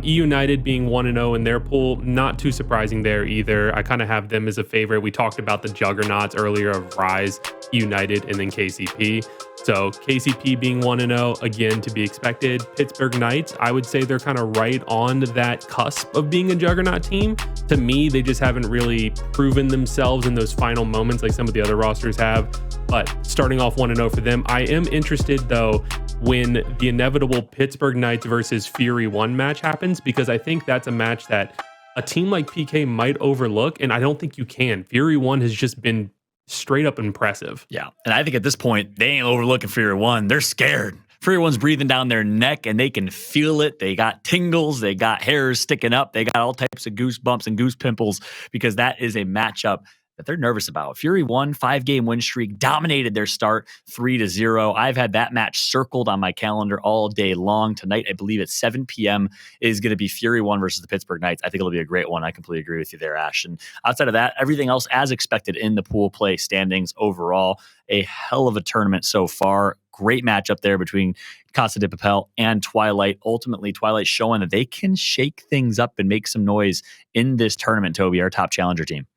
United being 1-0 in their pool, not too surprising there either. I kind of have them as a favorite. We talked about the juggernauts earlier of Rise, United, and then KCP. So KCP being 1-0, again, to be expected. Pittsburgh Knights, I would say they're kind of right on that cusp of being a juggernaut team. To me, they just haven't really proven themselves in those final moments like some of the other rosters have. But starting off 1-0 for them, I am interested, though, when the inevitable Pittsburgh Knights versus Fury 1 match happens, because I think that's a match that a team like PK might overlook, and I don't think you can. Fury 1 has just been straight up impressive. Yeah. And I think at this point, they ain't overlooking Fury 1. They're scared. Fury 1's breathing down their neck, and they can feel it. They got tingles. They got hairs sticking up. They got all types of goosebumps and goose pimples because that is a matchup that they're nervous about. Fury 1, 5-game win streak, dominated their start 3-0. I've had that match circled on my calendar all day long. Tonight, I believe at 7 p.m. is going to be Fury 1 versus the Pittsburgh Knights. I think it'll be a great one. I completely agree with you there, Ash. And outside of that, everything else as expected in the pool play standings overall. A hell of a tournament so far. Great matchup there between Casa de Papel and Twilight. Ultimately, Twilight showing that they can shake things up and make some noise in this tournament, Toby, our top challenger team.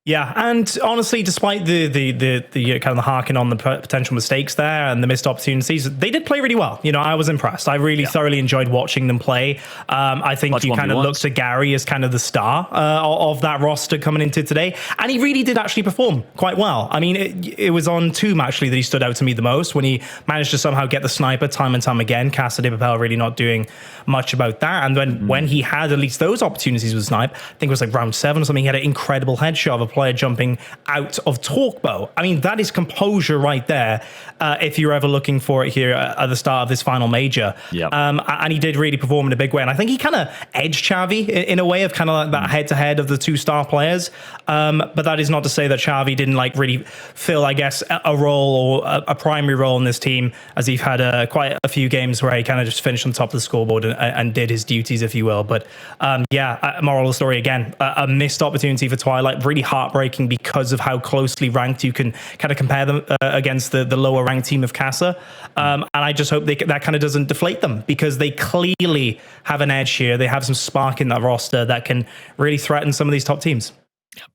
Yeah, and honestly, despite the kind of the harking on the potential mistakes there and the missed opportunities, they did play really well. I was impressed. I really thoroughly enjoyed watching them play. I think you kind of looked to Gary as kind of the star of that roster coming into today, and he really did actually perform quite well. I mean, it was on Tomb actually that he stood out to me the most when he managed to somehow get the sniper time and time again. Casa de Papel really not doing much about that, and when he had at least those opportunities with snipe, I think it was like round 7 or something, he had an incredible headshot of a player jumping out of Talkbow. I mean, that is composure right there. If you're ever looking for it here at the start of this final major. Yep. And he did really perform in a big way. And I think he kind of edged Xavi in a way of kind of like that head-to-head of the two star players. But that is not to say that Xavi didn't like really fill, I guess, a role or a primary role in this team, as he's had quite a few games where he kind of just finished on top of the scoreboard and did his duties, if you will. But moral of the story again, a missed opportunity for Twilight, really heartbreaking because of how closely ranked you can kind of compare them against the lower ranked team of Casa. And I just hope that kind of doesn't deflate them, because they clearly have an edge here. They have some spark in that roster that can really threaten some of these top teams.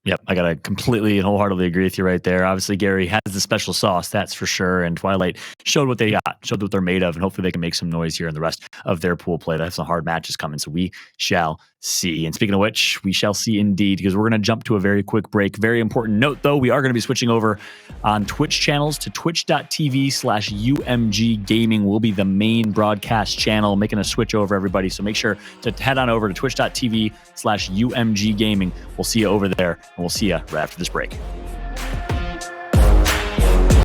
Yep, I gotta completely and wholeheartedly agree with you right there. Obviously, Gary has the special sauce, that's for sure. And Twilight showed what they got, showed what they're made of, and hopefully they can make some noise here in the rest of their pool play. That's some hard matches coming, so we shall see. And speaking of which, we shall see indeed, because we're going to jump to a very quick break. Very important note, though, we are going to be switching over on Twitch channels to twitch.tv/UMG Gaming will be the main broadcast channel, making a switch over, everybody. So make sure to head on over to twitch.tv/UMG Gaming. We'll see you over there, and we'll see you right after this break.